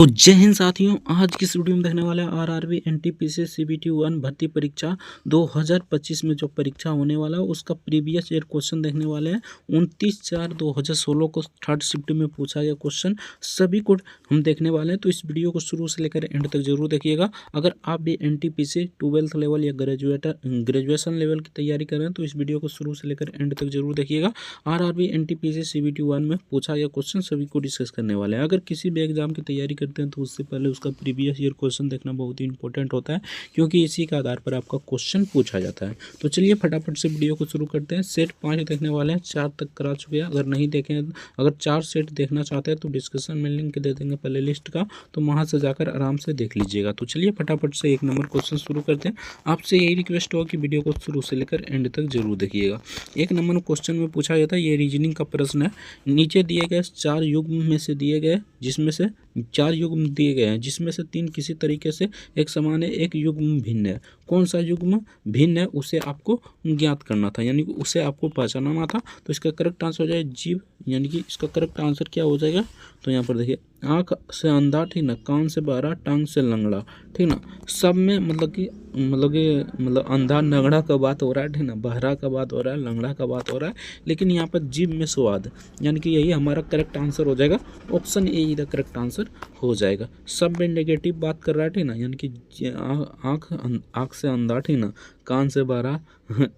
तो जय हिंद साथियों, आज की इस वीडियो में देखने वाले हैं आरआरबी एनटीपीसी सीबीटी 1 भर्ती परीक्षा 2025 में जो परीक्षा होने वाला है उसका प्रीवियस ईयर क्वेश्चन देखने वाले हैं। 29/4/2016 को थर्ड शिफ्ट में पूछा गया क्वेश्चन सभी को हम देखने वाले हैं। तो इस वीडियो को शुरू से लेकर एंड तक जरूर देखिएगा। अगर आप भी एनटीपीसी 12th लेवल या ग्रेजुएशन लेवल की तैयारी कर रहे हैं तो इस वीडियो को शुरू से लेकर एंड तक जरूर देखिएगा। आरआरबी एनटीपीसी सीबीटी 1 में पूछा गया क्वेश्चन सभी को डिस्कस करने वाले हैं। अगर किसी भी एग्जाम की तैयारी करते हैं तो उससे पहले उसका प्रीवियस ईयर क्वेश्चन देखना बहुत ही इंपॉर्टेंट होता है, क्योंकि इसी के आधार पर आपका क्वेश्चन पूछा जाता है। तो चलिए फटाफट से वीडियो को शुरू करते हैं। सेट 5 देखने वाले हैं, 4 तक करा चुके हैं। अगर नहीं देखें, अगर 4 सेट देखना चाहते हैं तो डिस्क्रिप्शन में लिंक दे देंगे प्ले लिस्ट का, तो वहाँ से जाकर आराम से देख लीजिएगा। तो चलिए फटाफट से 1 नंबर क्वेश्चन शुरू करते हैं। आपसे यही रिक्वेस्ट होगा कि वीडियो को शुरू से लेकर एंड तक जरूर देखिएगा। 1 नंबर क्वेश्चन में पूछा जाता है, ये रीजनिंग का प्रश्न है। नीचे दिए गए 4 युग्म में से दिए गए जिसमें से 4 युग्म दिए गए हैं, जिसमें से 3 किसी तरीके से एक समान है, एक युग्म भिन्न है। कौन सा युग्म भिन्न है उसे आपको ज्ञात करना था, यानी कि उसे आपको पहचानना था। तो इसका करेक्ट आंसर हो जाएगा जीव, यानी कि इसका करेक्ट आंसर क्या हो जाएगा। तो यहाँ पर देखिए, आँख से अंधा, ठीक ना, कान से बहरा, टांग से लंगड़ा, ठीक ना। सब में मतलब अंधा लंगड़ा का बात हो रहा है, ठीक ना, बहरा का बात हो रहा है, लंगड़ा का बात हो रहा है, लेकिन यहाँ पर जीभ में स्वाद, यानी कि यही हमारा करेक्ट आंसर हो जाएगा। ऑप्शन ए इधर करेक्ट आंसर हो जाएगा। सब में नेगेटिव बात कर रहा है, ठीक ना, यानी कि आँख से अंधा, ठीक ना, कान से बहरा,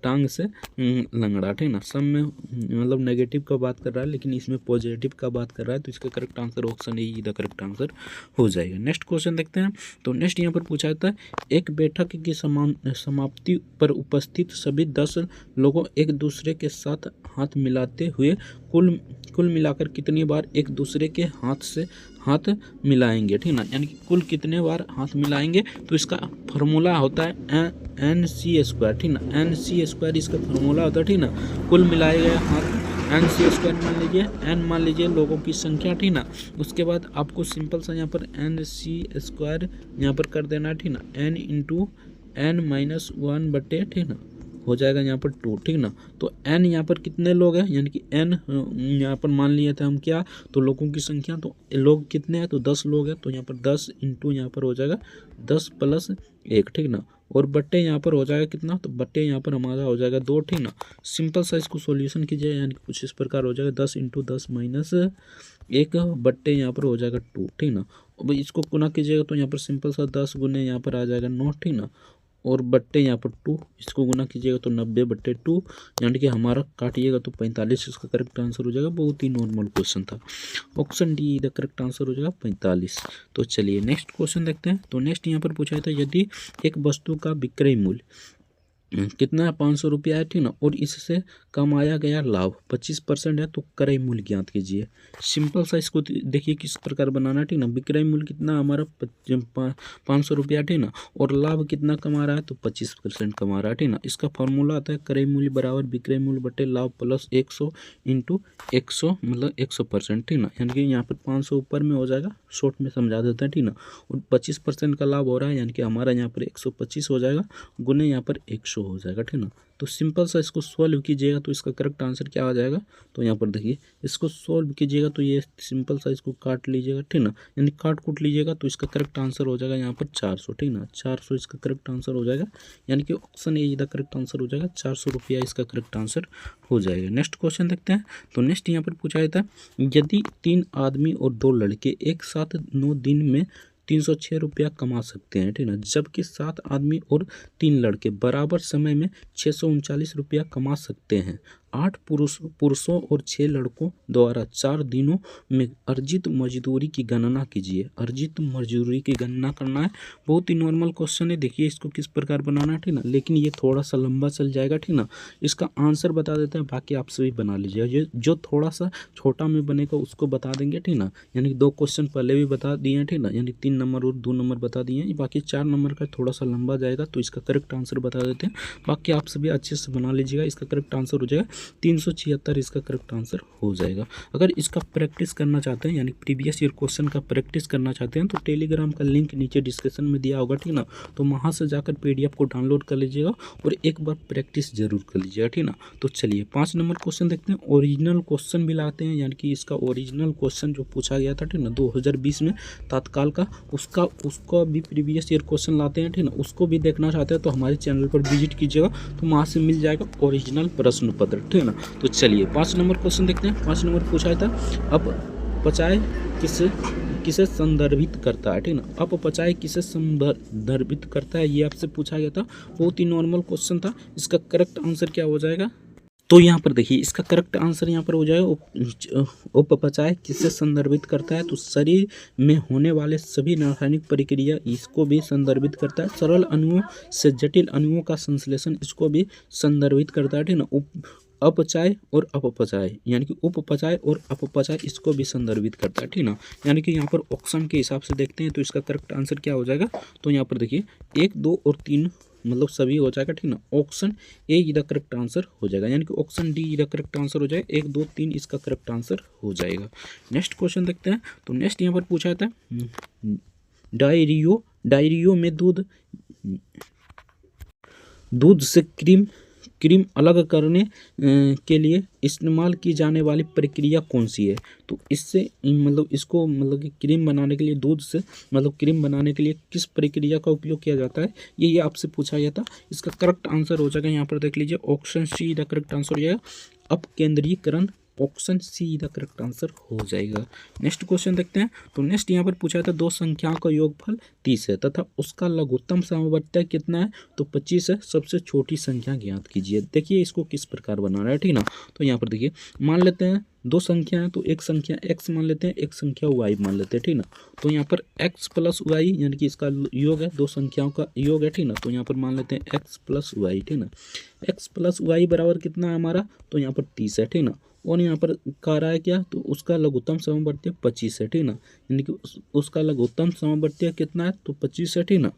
टांग से लंगड़ा, ठीक ना। सब में मतलब नेगेटिव का बात कर रहा है, लेकिन इसमें पॉजिटिव का बात कर रहा है, तो इसका करेक्ट आंसर ऑप्शन ए इधर करेक्ट आंसर हो जाएगा। नेक्स्ट क्वेश्चन देखते हैं। तो नेक्स्ट यहाँ पर पूछा जाता है, एक बैठक की समाप्ति पर उपस्थित सभी 10 लोगों एक दूसरे के साथ हाथ मिलाते हुए कुल मिलाकर कितनी बार एक दूसरे के हाथ से हाथ मिलाएंगे, ठीक ना, यानी कि कुल कितने बार हाथ मिलाएंगे। तो इसका फार्मूला होता है NC², ठीक ना, NC² इसका फार्मूला होता है, ठीक ना। कुल मिलाए गए हाथ NC² मान लीजिए, n मान लीजिए लोगों की संख्या, ठीक ना। उसके बाद आपको सिंपल सा यहाँ पर NC² यहाँ पर कर देना है, ठीक ना, n इंटू n-1 बटे, ठीक ना, हो जाएगा यहाँ पर 2, ठीक ना। तो n यहाँ पर कितने लोग हैं, यानी कि n यहाँ पर मान लिए थे हम क्या, तो लोगों की संख्या, तो लोग कितने हैं, तो 10 लोग हैं। तो यहाँ पर 10 इंटू यहाँ पर हो जाएगा 10 + 1, ठीक ना, और बट्टे यहाँ पर हो जाएगा कितना, तो बट्टे यहाँ पर हमारा हो जाएगा 2, ठीक ना। सिंपल सा इसको सॉल्यूशन कीजिए, यानी कि कुछ इस प्रकार हो जाएगा 10 × 10 - 1 बट्टे यहाँ पर हो जाएगा 2, ठीक ना। अब इसको गुना कीजिएगा तो यहाँ पर सिंपल सा 10 गुने यहाँ पर आ जाएगा 9, ठीक ना, और बट्टे यहाँ पर 2, इसको गुना कीजिएगा तो 90/2, यानी कि हमारा काटिएगा तो 45, इसका करेक्ट आंसर हो जाएगा। बहुत ही नॉर्मल क्वेश्चन था। ऑप्शन डी इधर करेक्ट आंसर हो जाएगा 45। तो चलिए नेक्स्ट क्वेश्चन देखते हैं। तो नेक्स्ट यहाँ पर पूछा था, यदि एक वस्तु का विक्रय मूल्य कितना है, 500 रुपया है, ठीक ना, और इससे कमाया गया लाभ 25% है, तो क्रय मूल्य ज्ञात कीजिए। सिंपल सा इसको देखिए किस प्रकार बनाना है, ठीक ना। विक्रय मूल्य कितना हमारा 500 रुपया, ठीक ना, और लाभ कितना कमा रहा है, तो 25% कमा रहा है, ठीक ना। इसका फॉर्मूला आता है क्रय मूल्य बराबर विक्रय मूल्य बटे लाभ प्लस 100 × 100 मतलब 100%, ठीक ना, यानी कि यहाँ पर 500 ऊपर में हो जाएगा, शॉर्ट में समझा देते हैं, ठीक ना, और 25% का लाभ हो रहा है, यानी कि हमारा यहाँ पर 125 हो जाएगा, गुने यहाँ पर 100 हो जाएगा, ठीक ना। तो सिंपल सा इसको सॉल्व कीजिएगा तो इसका करेक्ट आंसर क्या आ जाएगा। तो यहाँ पर देखिए, इसको सॉल्व कीजिएगा तो ये सिंपल सा इसको काट लीजिएगा, ठीक ना, यानी काट कूट लीजिएगा तो इसका करेक्ट आंसर हो जाएगा यहाँ पर 400, ठीक ना, 400 इसका करेक्ट आंसर हो जाएगा, यानी कि ऑप्शन ए इसका करेक्ट आंसर हो जाएगा। 400 रुपया इसका करेक्ट आंसर हो जाएगा। नेक्स्ट क्वेश्चन देखते हैं। तो नेक्स्ट यहाँ पर पूछा जाता है, यदि 3 आदमी और 2 लड़के एक साथ 9 दिन में 306 रुपया कमा सकते हैं, ठीक ना, जबकि 7 आदमी और 3 लड़के बराबर समय में 639 रुपया कमा सकते हैं। 8 पुरुषों और 6 लड़कों द्वारा 4 दिनों में अर्जित मजदूरी की गणना कीजिए। अर्जित मजदूरी की गणना करना है, बहुत ही नॉर्मल क्वेश्चन है। देखिए इसको किस प्रकार बनाना है, ठीक ना, लेकिन ये थोड़ा सा लंबा चल जाएगा, ठीक ना। इसका आंसर बता देते हैं, बाकी आप सभी बना लीजिएगा। ये जो थोड़ा सा छोटा में बनेगा उसको बता देंगे, ठीक ना, यानी 2 क्वेश्चन पहले भी बता दिए हैं, ठीक ना, यानी 3 नंबर और 2 नंबर बता दिए हैं। बाकी 4 नंबर का थोड़ा सा लंबा जाएगा, तो इसका करेक्ट आंसर बता देते हैं। बाकी आप सभी अच्छे से बना लीजिएगा। इसका करेक्ट आंसर हो जाएगा 376 इसका करेक्ट आंसर हो जाएगा। अगर इसका प्रैक्टिस करना चाहते हैं यानी प्रीवियस ईयर क्वेश्चन का प्रैक्टिस करना चाहते हैं तो टेलीग्राम का लिंक नीचे डिस्क्रिप्शन में दिया होगा, ठीक ना। तो वहाँ से जाकर PDF को डाउनलोड कर लीजिएगा और एक बार प्रैक्टिस जरूर कर लीजिएगा, ठीक ना। तो चलिए 5 नंबर क्वेश्चन देखते हैं। ओरिजिनल क्वेश्चन भी लाते हैं, यानी कि इसका ओरिजिनल क्वेश्चन जो पूछा गया था, ठीक ना, 2020 में तात्काल का, उसका भी प्रीवियस ईयर क्वेश्चन लाते हैं, ठीक ना। उसको भी देखना चाहते हैं तो हमारे चैनल पर विजिट कीजिएगा, तो वहाँ से मिल जाएगा ओरिजिनल प्रश्न पत्र, ठीक ना। तो चलिए 5 नंबर क्वेश्चन देखते हैं। 5 नंबर पूछा था अपचाय किसे संदर्भित करता है, ठीक ना। अपचाय किसे संदर्भित करता है, ये आपसे पूछा गया था। बहुत ही नॉर्मल क्वेश्चन था। इसका करेक्ट आंसर क्या हो जाएगा, तो यहाँ पर देखिए इसका करेक्ट आंसर यहाँ पर हो जाएगा अपचाय किससे संदर्भित करता है, तो शरीर में होने वाले सभी रासायनिक प्रक्रिया इसको भी संदर्भित करता है। सरल अणुओं से जटिल अणुओं का संश्लेषण इसको भी संदर्भित करता है, ठीक ना। अपचाय और अपपचाय यानी कि उपपचाय और अपपचाय इसको भी संदर्भित करता है, ठीक ना। यानी कि यहाँ पर ऑप्शन के हिसाब से देखते हैं तो इसका करेक्ट आंसर क्या हो जाएगा, तो यहाँ पर देखिए 1, 2 और 3 मतलब सभी हो जाएगा, ठीक ना। ऑप्शन ए इधर करेक्ट आंसर हो जाएगा, यानी कि ऑप्शन डी इधर करेक्ट आंसर हो जाएगा। 1, 2, 3 इसका करेक्ट आंसर हो जाएगा। नेक्स्ट क्वेश्चन देखते हैं। तो नेक्स्ट यहाँ पर पूछा था डायरियो में दूध से क्रीम अलग करने के लिए इस्तेमाल की जाने वाली प्रक्रिया कौन सी है, तो इससे मतलब इसको मतलब कि क्रीम बनाने के लिए दूध से मतलब क्रीम बनाने के लिए किस प्रक्रिया का उपयोग किया जाता है, ये आपसे पूछा गया था। इसका करेक्ट आंसर हो जाएगा, यहाँ पर देख लीजिए option C the correct answer हो जाएगा, अपकेंद्रीकरण। Option C the correct answer हो जाएगा। नेक्स्ट क्वेश्चन देखते हैं। तो नेक्स्ट यहाँ पर पूछा था 2 संख्याओं का योगफल 30 है तथा उसका लघुत्तम समवर्ती कितना है, तो 25 है। सबसे छोटी संख्या ज्ञात कीजिए। देखिए इसको किस प्रकार बनाना है, ठीक ना। तो यहाँ पर देखिए मान लेते हैं 2 संख्या है, तो एक संख्या x मान लेते हैं, एक संख्या y मान लेते हैं, ठीक ना। तो यहाँ पर x प्लस y यानी कि इसका योग है, 2 संख्याओं का योग है, ठीक ना। तो यहाँ पर मान लेते हैं x प्लस y, ठीक ना। x प्लस वाई बराबर कितना है हमारा, तो यहाँ पर 30 है, ठीक ना। और यहाँ पर कह रहा है क्या, तो उसका लघुत्तम समवर्ती 25 है, ठीक ना। यानी कि उसका लघुत्तम समवर्ती कितना है, तो 25 है, ठीक ना।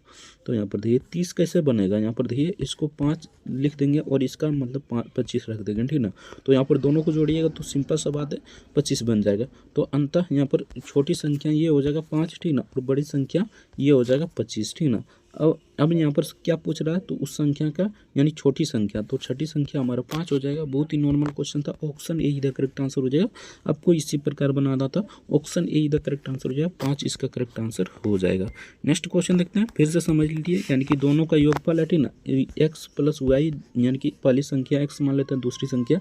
तो यहाँ पर देखिए 30 कैसे बनेगा, यहाँ पर देखिए इसको 5 लिख देंगे और इसका मतलब 25 रख देंगे, ठीक ना। तो यहाँ पर दोनों को जोड़िएगा तो सिंपल सा बात है 25 बन जाएगा। तो अंततः यहाँ पर छोटी संख्या ये हो जाएगा 5, ठीक ना, और बड़ी संख्या ये हो जाएगा 25, ठीक ना। अब यहाँ पर क्या पूछ रहा है, तो उस संख्या का यानी छोटी संख्या, तो छठी संख्या हमारा 5 हो जाएगा। बहुत ही नॉर्मल क्वेश्चन था। ऑप्शन ए इधर करेक्ट आंसर हो जाएगा। आपको इसी प्रकार बनाना था। ऑप्शन ए इधर करेक्ट आंसर हो जाएगा, 5 इसका करेक्ट आंसर हो जाएगा। नेक्स्ट क्वेश्चन देखते हैं, फिर से समझ लीजिए, यानी कि दोनों का योगफल है, ठीक ना। एक्स प्लस वाई यानी कि पहली संख्या एक्स मान लेते हैं, दूसरी संख्या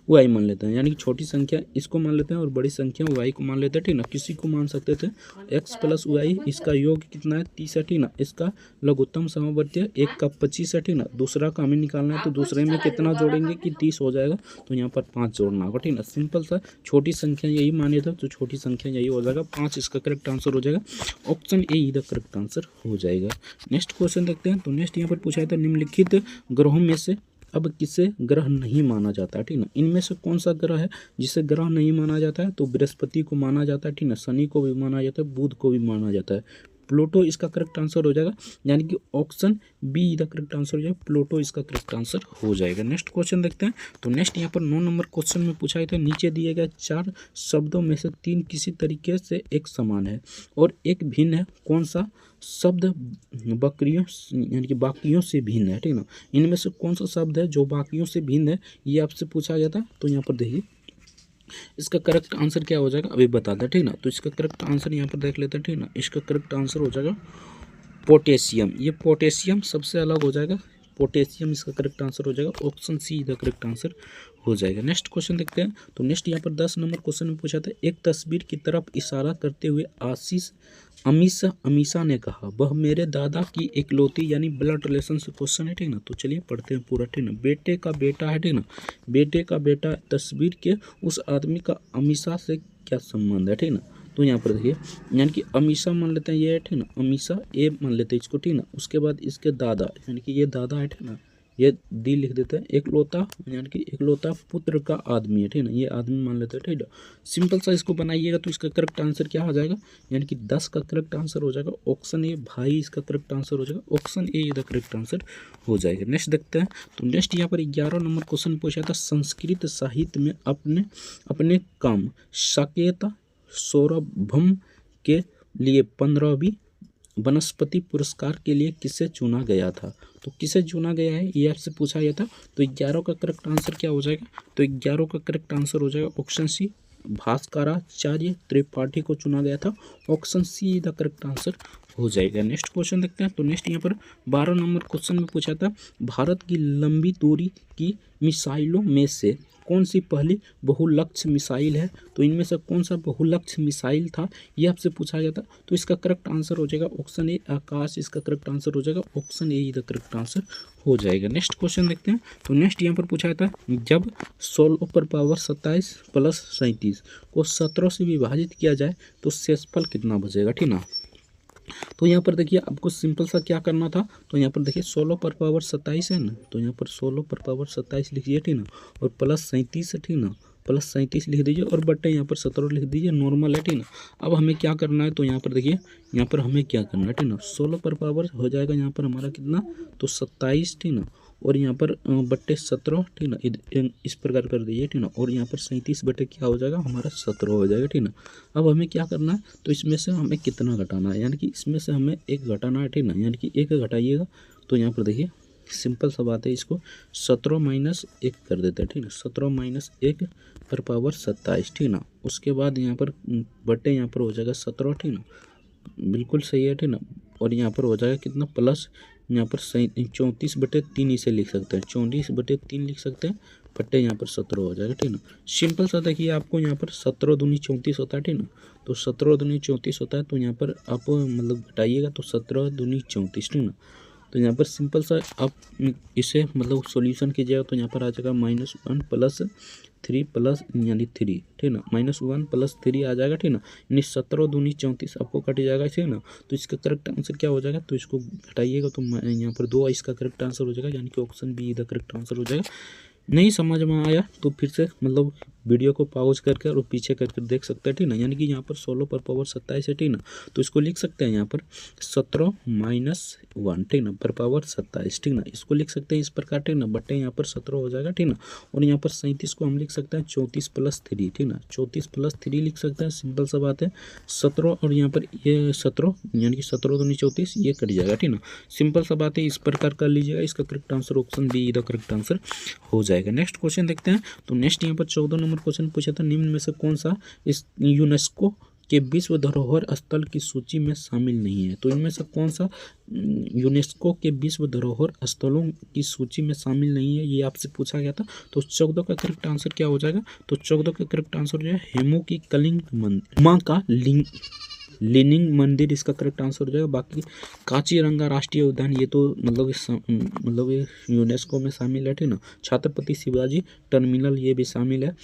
वाई मान लेते हैं, यानी कि छोटी संख्या इसको मान लेते हैं और बड़ी संख्या वाई को मान लेते हैं, ठीक ना। किसी को मान सकते थे एक्स प्लस वाई, इसका योग कितना है 30 है, ठीक ना। इसका लघुत्तम समवर्ती एक का 25 है, ठीक ना। दूसरा का हमें निकालना है, तो दूसरे में कितना जोड़ेंगे कि 30 हो जाएगा, तो यहाँ पर 5 जोड़ना होगा, ठीक ना। सिंपल सा छोटी संख्या यही माने था, तो छोटी संख्या यही हो जाएगा, 5 इसका करेक्ट आंसर हो जाएगा। ऑप्शन ए इधर करेक्ट आंसर हो जाएगा। नेक्स्ट क्वेश्चन देखते हैं। तो नेक्स्ट यहाँ पर पूछा था निम्नलिखित ग्रहों में से अब किसे ग्रह नहीं माना जाता है, ठीक ना। इनमें से कौन सा ग्रह है जिसे ग्रह नहीं माना जाता है, तो बृहस्पति को माना जाता है, ठीक ना। शनि को भी माना जाता है, बुध को भी माना जाता है। प्लूटो इसका करेक्ट आंसर हो जाएगा, यानी कि ऑप्शन बी इसका करेक्ट आंसर हो जाएगा, प्लूटो इसका करेक्ट आंसर हो जाएगा। नेक्स्ट क्वेश्चन देखते हैं। तो नेक्स्ट यहाँ पर 9 नंबर क्वेश्चन में पूछा गया था, नीचे दिए गए 4 शब्दों में से 3 किसी तरीके से एक समान है और एक भिन्न है, कौन सा शब्द बकरियों यानी कि बाकियों से भिन्न है, ठीक ना। इनमें से कौन सा शब्द है जो बाकियों से भिन्न है, ये आपसे पूछा गया था। तो यहाँ पर देखिए इसका करेक्ट आंसर क्या हो जाएगा अभी बता दें, ठीक ना। तो इसका करेक्ट आंसर यहाँ पर देख लेते हैं, ठीक ना। इसका करेक्ट आंसर हो जाएगा पोटेशियम। ये पोटेशियम सबसे अलग हो जाएगा, पोटेशियम इसका करेक्ट आंसर हो जाएगा। ऑप्शन सी इसका करेक्ट आंसर हो जाएगा। नेक्स्ट क्वेश्चन देखते हैं। तो नेक्स्ट यहाँ पर 10 नंबर क्वेश्चन में पूछा था, एक तस्वीर की तरफ इशारा करते हुए अमीषा ने कहा वह मेरे दादा की इकलौती यानी ब्लड रिलेशन से क्वेश्चन है, ठीक ना। तो चलिए पढ़ते हैं पूरा, ठीक ना। बेटे का बेटा है, ठीक ना। बेटे का बेटा तस्वीर के उस आदमी का अमीषा से क्या संबंध है, ठीक ना। तो यहाँ पर देखिए यानी कि अमीषा मान लेते हैं ये है, ठीक ना। अमीषा ए मान लेते हैं इसको, ठीक ना। उसके बाद इसके दादा यानी कि ये दादा है, ठीक ना। ये दी लिख देते हैं, एकलौता यानी कि एकलौता पुत्र का आदमी है, ठीक ना, ये आदमी मान लेते हैं, ठीक है। सिंपल सा इसको बनाइएगा तो इसका करेक्ट आंसर क्या हो जाएगा, यानी कि 10 का करेक्ट आंसर हो जाएगा ऑप्शन ए भाई, इसका करेक्ट आंसर हो जाएगा option A, the correct answer हो जाएगा। नेक्स्ट देखते हैं, तो नेक्स्ट यहाँ पर 11 नंबर क्वेश्चन पूछा था, संस्कृत साहित्य में अपने अपने काम साकेत सौरभम के लिए 15वीं वनस्पति पुरस्कार के लिए किसे चुना गया था, तो किसे चुना गया है ये आपसे पूछा गया था। तो 11 का करेक्ट आंसर क्या हो जाएगा, तो 11 का करेक्ट आंसर हो जाएगा ऑप्शन सी, भास्कराचार्य त्रिपाठी को चुना गया था, option C the correct answer हो जाएगा। नेक्स्ट क्वेश्चन देखते हैं, तो नेक्स्ट यहाँ पर 12 नंबर क्वेश्चन में पूछा था, भारत की लंबी दूरी की मिसाइलों में से कौन सी पहली बहुलक्ष्य मिसाइल है, तो इनमें से कौन सा बहुलक्ष्य मिसाइल था ये आपसे पूछा गया था। तो इसका करेक्ट आंसर हो जाएगा ऑप्शन ए आकाश, इसका करेक्ट आंसर हो जाएगा option A, the correct answer हो जाएगा। नेक्स्ट क्वेश्चन देखते हैं, तो नेक्स्ट यहाँ पर पूछा था, जब 16 पर पावर 27 प्लस 37 को 17 से विभाजित किया जाए तो शेषफल कितना बचेगा, ठीक ना। तो यहाँ पर देखिए आपको सिंपल सा क्या करना था, तो यहाँ पर देखिए 16 पर पावर 27 है ना, तो यहाँ पर 16 पर पावर 27 लिखिए, ठीक ना, और प्लस 37 है, ठीक ना, प्लस 37 लिख दीजिए और बट्टे यहाँ पर 17 लिख दीजिए, नॉर्मल है, ठीक ना। अब हमें क्या करना है, तो यहाँ पर देखिए यहाँ पर हमें क्या करना है, ठीक ना, 16 पर पावर हो जाएगा यहाँ पर हमारा कितना, तो 27, ठीक ना, और यहाँ पर बट्टे 17, ठीक ना, इस प्रकार कर दीजिए, ठीक ना, और यहाँ पर 37 बट्टे क्या हो जाएगा हमारा 17 हो जाएगा, ठीक ना। अब हमें क्या करना है, तो इसमें से हमें कितना घटाना है, यानी कि इसमें से हमें एक घटाना है, ठीक ना, यानी कि एक घटाइएगा। तो यहाँ पर देखिए सिंपल सा बात है, इसको 17 माइनस 1 कर देते हैं, ठीक ना, 17 माइनस 1 पर पावर 27, ठीक ना। उसके बाद यहाँ पर बट्टे यहाँ पर हो जाएगा 17, ठीक ना, बिल्कुल सही है, ठीक ना, और यहाँ पर हो जाएगा कितना प्लस यहाँ पर 34/3 इसे लिख सकते हैं, 34/3 लिख सकते हैं, बट्टे यहाँ पर 17 हो जाएगा, ठीक ना। सिंपल सा देखिए आपको यहाँ पर 17 दूनी 34 होता है, ठीक ना, तो 17 दूनी 34 होता है, तो यहाँ पर आप मतलब घटाइएगा तो 17 दूनी 34, ठीक ना। तो यहाँ पर सिंपल सा आप इसे मतलब सॉल्यूशन कीजिएगा तो यहाँ पर आ जाएगा -1 प्लस 3 प्लस यानी 3, ठीक ना, -1 प्लस 3 आ जाएगा, ठीक ना, यानी 17 दूनी 34 आपको कट जाएगा, ठीक ना। तो इसका करेक्ट आंसर क्या हो जाएगा, तो इसको घटाइएगा तो यहाँ पर 2 इसका करेक्ट आंसर हो जाएगा, यानी कि option be the correct answer हो जाएगा। नहीं समझ में आया तो फिर से मतलब वीडियो को पॉज करके और पीछे करके देख सकते हैं, ठीक ना, यानी कि यहाँ पर 16 पर पावर 27 है, ठीक ना, तो इसको लिख सकते हैं यहाँ पर 17 माइनस 1, ठीक ना, पर पावर 27, ठीक ना, इसको लिख सकते हैं इस प्रकार, ठीक ना, बट्टे यहाँ पर 17 हो जाएगा, ठीक ना, और यहाँ पर 37 को हम लिख सकते हैं 34 प्लस 3, ठीक ना, 34 प्लस 3 लिख सकते हैं, सिंपल सा बात है, 17 और यहाँ पर ये 17 यानी कि 17 दूनी 34 ये कट जाएगा, ठीक ना, सिंपल सा बात है, इस प्रकार कर लीजिएगा, इसका correct answer option be the correct answer हो जाएगा। नेक्स्ट क्वेश्चन देखते हैं, तो नेक्स्ट यहाँ पर 14 नंबर क्वेश्चन पूछा था, निम्न में से कौन सा इस यूनेस्को के विश्व धरोहर स्थल की सूची में शामिल नहीं है, तो इनमें से कौन सा यूनेस्को के विश्व धरोहर स्थलों की सूची में शामिल नहीं है ये आपसे पूछा गया था। तो 14 का करेक्ट आंसर क्या हो जाएगा, तो 14 का करेक्ट आंसर जो है हेमू की कलिंग माँ का लीनिंग मंदिर इसका करेक्ट आंसर हो जाएगा। बाकी कांचीरंगा राष्ट्रीय उद्यान ये तो मतलब ये यूनेस्को में शामिल है, ठीक ना, छत्रपति शिवाजी टर्मिनल ये भी शामिल है,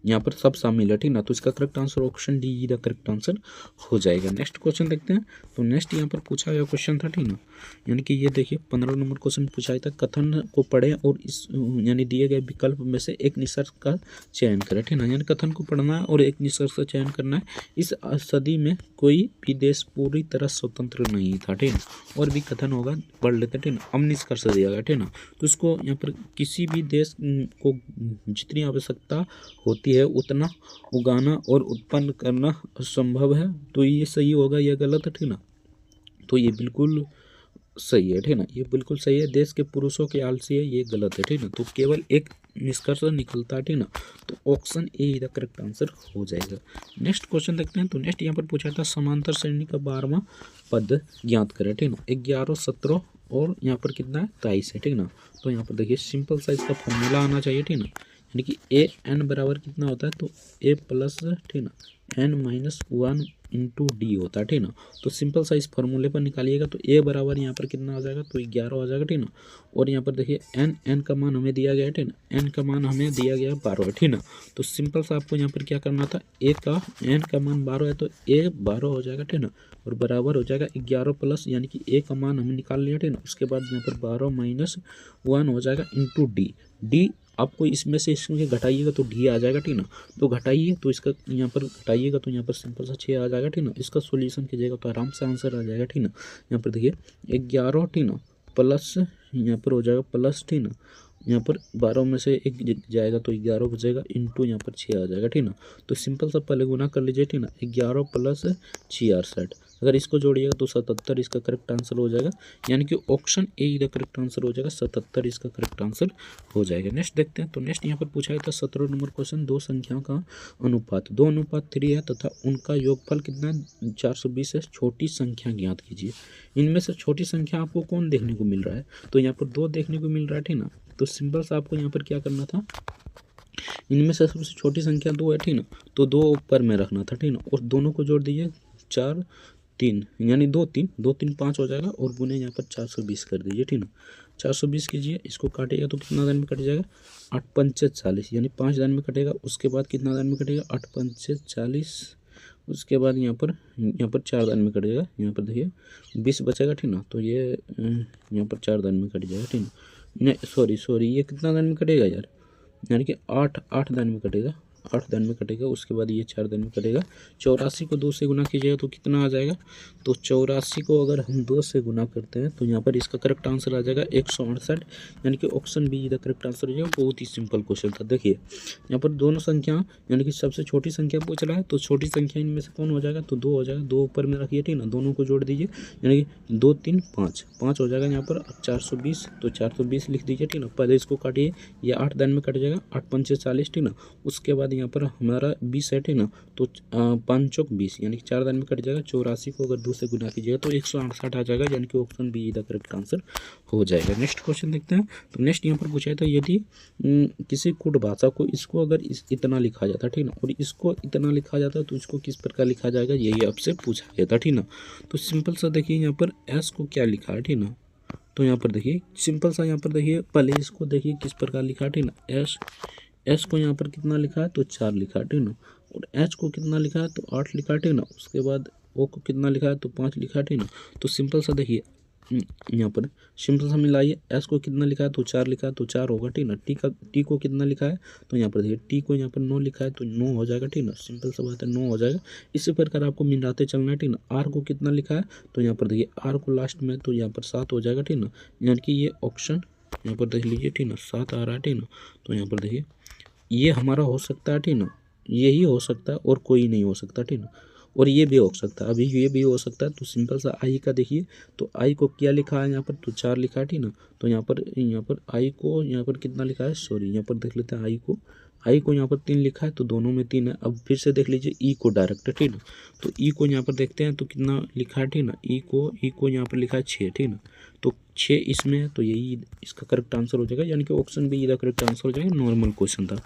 यहाँ पर सब शामिल है, ठीक ना, तो इसका correct answer option D the correct answer हो जाएगा। नेक्स्ट क्वेश्चन देखते हैं, तो नेक्स्ट यहाँ पर पूछा गया क्वेश्चन था, ठीक ना, यानी कि ये देखिए 15 नंबर क्वेश्चन पूछा था, कथन को पढ़ें और इस यानी दिए गए विकल्प में से एक निष्कर्ष का चयन करें, ठीक ना, यानी कथन को पढ़ना है और एक निष्कर्ष का चयन करना है। इस सदी में कोई भी देश पूरी तरह स्वतंत्र नहीं था, ठीक ना, और भी कथन होगा पढ़ लेते, ठीक ना, अब निष्कर्ष दिया गया, ठीक ना, तो इसको यहाँ पर किसी भी देश को जितनी आवश्यकता होती है उतना उगाना और उत्पन्न करना असंभव है, तो ये सही होगा या गलत है, ठीक ना, तो ये बिल्कुल सही है, ठीक ना, ये बिल्कुल सही है, देश के पुरुषों के आलसी है ये गलत है, ठीक ना, तो केवल एक निष्कर्ष निकलता है, ठीक ना, तो option A the correct answer हो जाएगा। नेक्स्ट क्वेश्चन देखते हैं, तो नेक्स्ट यहाँ पर पूछा था समांतर श्रेणी का 12वां पद ज्ञात करें, ठीक ना, 11 17 और यहाँ पर कितना है 23 है, ठीक ना, तो यहाँ पर देखिए सिंपल सा इसका फॉर्मूला आना चाहिए, ठीक ना, यानी कि ए एन बराबर कितना होता है, तो ए प्लस, ठीक ना, n-1 इंटू डी होता है, ठीक ना। तो सिंपल सा इस फॉर्मूले पर निकालिएगा तो ए बराबर यहाँ पर कितना आ जाएगा, तो 11 आ जाएगा, ठीक ना। और यहाँ पर देखिए एन का मान हमें दिया गया है, ठीक ना। एन का मान हमें दिया गया है 12, ठीक ना। तो सिंपल सा आपको यहाँ पर क्या करना था, ए का एन का मान 12 है तो ए 12 हो जाएगा, ठीक ना। और बराबर हो जाएगा 11 प्लस यानी कि ए का मान हमने निकाल लिया, ठीक ना। उसके बाद यहाँ पर 12 माइनस 1 हो जाएगा इंटू डी। डी आपको इसमें से इसमें घटाइएगा तो डी आ जाएगा, ठीक ना। तो घटाइए तो इसका यहाँ पर घटाइएगा तो यहाँ पर सिंपल सा 6 आ जाएगा, ठीक ना। इसका सॉल्यूशन कीजिएगा तो आराम से आंसर आ जाएगा, ठीक ना। यहाँ पर देखिए 11, ठीक ना, प्लस यहाँ पर हो जाएगा प्लस, ठीक ना। यहाँ पर 12 में से एक जाएगा तो 11 बचेगा इंटू यहाँ पर 6 आ जाएगा, ठीक ना। तो सिंपल सा पहले गुना कर लीजिए, ठीक ना। 11 प्लस 6 68, अगर इसको जोड़िएगा तो 77 इसका करेक्ट आंसर हो जाएगा, यानी कि ऑप्शन ए इधर करेक्ट आंसर हो जाएगा, 77 इसका करेक्ट आंसर हो जाएगा। नेक्स्ट देखते हैं। तो नेक्स्ट यहाँ पर पूछा गया था 17 नंबर क्वेश्चन, दो संख्याओं का अनुपात 2:3 है तथा उनका योगफल कितना है 420 है, छोटी संख्या ज्ञात कीजिए। इनमें से छोटी संख्या आपको कौन देखने को मिल रहा है, तो यहाँ पर 2 देखने को मिल रहा है, ठीक ना। तो सिंपल सा आपको यहाँ पर क्या करना था, इनमें से सबसे छोटी संख्या 2 है, ठीक ना। तो 2 ऊपर में रखना था, ठीक ना। और दोनों को जोड़ दीजिए 4 3 यानी 2 3 5 हो जाएगा और गुने यहाँ पर 420 कर दीजिए, ठीक ना। 420 कीजिए, इसको काटिएगा तो कितना दान में कट जाएगा 8 पंचे 40 यानी 5 दान में कटेगा। उसके बाद कितना दान में कटेगा 8 पंचे 40, उसके बाद यहाँ पर 4 दान में कट जाएगा। यहाँ पर देखिए 20 बचेगा, ठीक ना। तो ये यहाँ पर 4 दान में कट जाएगा, ठीक ना। नहीं सॉरी ये कितना दान में कटेगा यार, यानी कि 8 दान में कटेगा, 8 दान में कटेगा। उसके बाद ये 4 दान में कटेगा। 84 को 2 से गुना कीजिएगा तो कितना आ जाएगा, तो 84 को अगर हम 2 से गुना करते हैं तो यहाँ पर इसका करेक्ट आंसर आ जाएगा 168, यानी कि ऑप्शन बी इधर करेक्ट आंसर हो जाएगा। बहुत ही सिंपल क्वेश्चन था। देखिए यहाँ पर दोनों संख्या यानी कि सबसे छोटी संख्या पूछ रहा है, तो छोटी संख्या इनमें से कौन हो जाएगा, तो 2 हो जाएगा। 2 ऊपर में रखिए, ठीक ना। दोनों को जोड़ दीजिए यानी कि 2 3 5 हो जाएगा। यहाँ पर 420 तो 420 लिख दीजिए, ठीक ना। पहले इसको काटिए, ये 8 दान में कट जाएगा, 8 पंचे 40, ठीक ना। उसके बाद यहाँ पर हमारा 20 है, ठीक ना। तो 5 चौक 20 यानी कि 4 दान में कट जाएगा। 84 को अगर 2 से गुना कीजिएगा तो 168 आ जाएगा, यानी कि ऑप्शन बी इधर करेक्ट आंसर हो जाएगा। नेक्स्ट क्वेश्चन देखते हैं। तो नेक्स्ट यहाँ पर पूछा है, तो यदि किसी कुट भाषा को इसको अगर इतना लिखा जाता है, ठीक ना, और इसको इतना लिखा जाता है तो इसको किस प्रकार लिखा जाएगा, यही आपसे पूछा गया था, ठीक ना। तो सिंपल सा देखिए यहाँ पर एस को क्या लिखा है, ठीक ना। तो यहाँ पर देखिए सिंपल सा, यहाँ पर देखिए पहले इसको देखिए किस प्रकार लिखा है, ठीक ना। एस को यहाँ पर कितना लिखा है, तो 4 लिखा है, ठीक ना। और एच को कितना लिखा है, तो 8 लिखा है, ठीक ना। उसके बाद ओ को कितना लिखा है, तो 5 लिखा है, ठीक ना। तो सिंपल सा देखिए यहाँ पर सिंपल सा मिलाइए, एस को कितना लिखा है, तो 4 लिखा है, तो 4 होगा, ठीक ना। टी को कितना लिखा है, तो यहाँ पर देखिए टी को यहाँ पर 9 लिखा है, तो 9 हो जाएगा, ठीक ना। सिंपल सा बात है, 9 हो जाएगा। इसी प्रकार आपको मिलाते चलना है, ठीक ना। आर को कितना लिखा है, तो यहाँ पर देखिए आर को लास्ट में तो यहाँ पर 7 हो जाएगा, ठीक ना। यानी कि ये ऑप्शन यहाँ पर देख लीजिए, ठीक ना, 7 आ रहा है, ठीक ना। तो यहाँ पर देखिए ये हमारा हो सकता है, ठीक ना। यही हो सकता है और कोई नहीं हो सकता, ठीक ना। और ये भी हो सकता है, अभी ये भी हो सकता है। तो सिंपल सा आई का देखिए, तो आई को क्या लिखा है यहाँ पर, तो 4 लिखा है, ठीक ना। तो यहाँ पर आई को यहाँ पर कितना लिखा है, सॉरी यहाँ पर देख लेते हैं। आई को यहाँ पर 3 लिखा है, तो दोनों में 3 है। अब फिर से देख लीजिए ई को डायरेक्ट, ठीक ना। तो ई को यहाँ पर देखते हैं तो कितना लिखा है, ठीक ना। ई को यहाँ पर लिखा है 6, ठीक ना। तो 6 इसमें है, तो यही इसका करेक्ट आंसर हो जाएगा, यानी कि ऑप्शन बी इधर करेक्ट आंसर हो जाएगा। नॉर्मल क्वेश्चन था।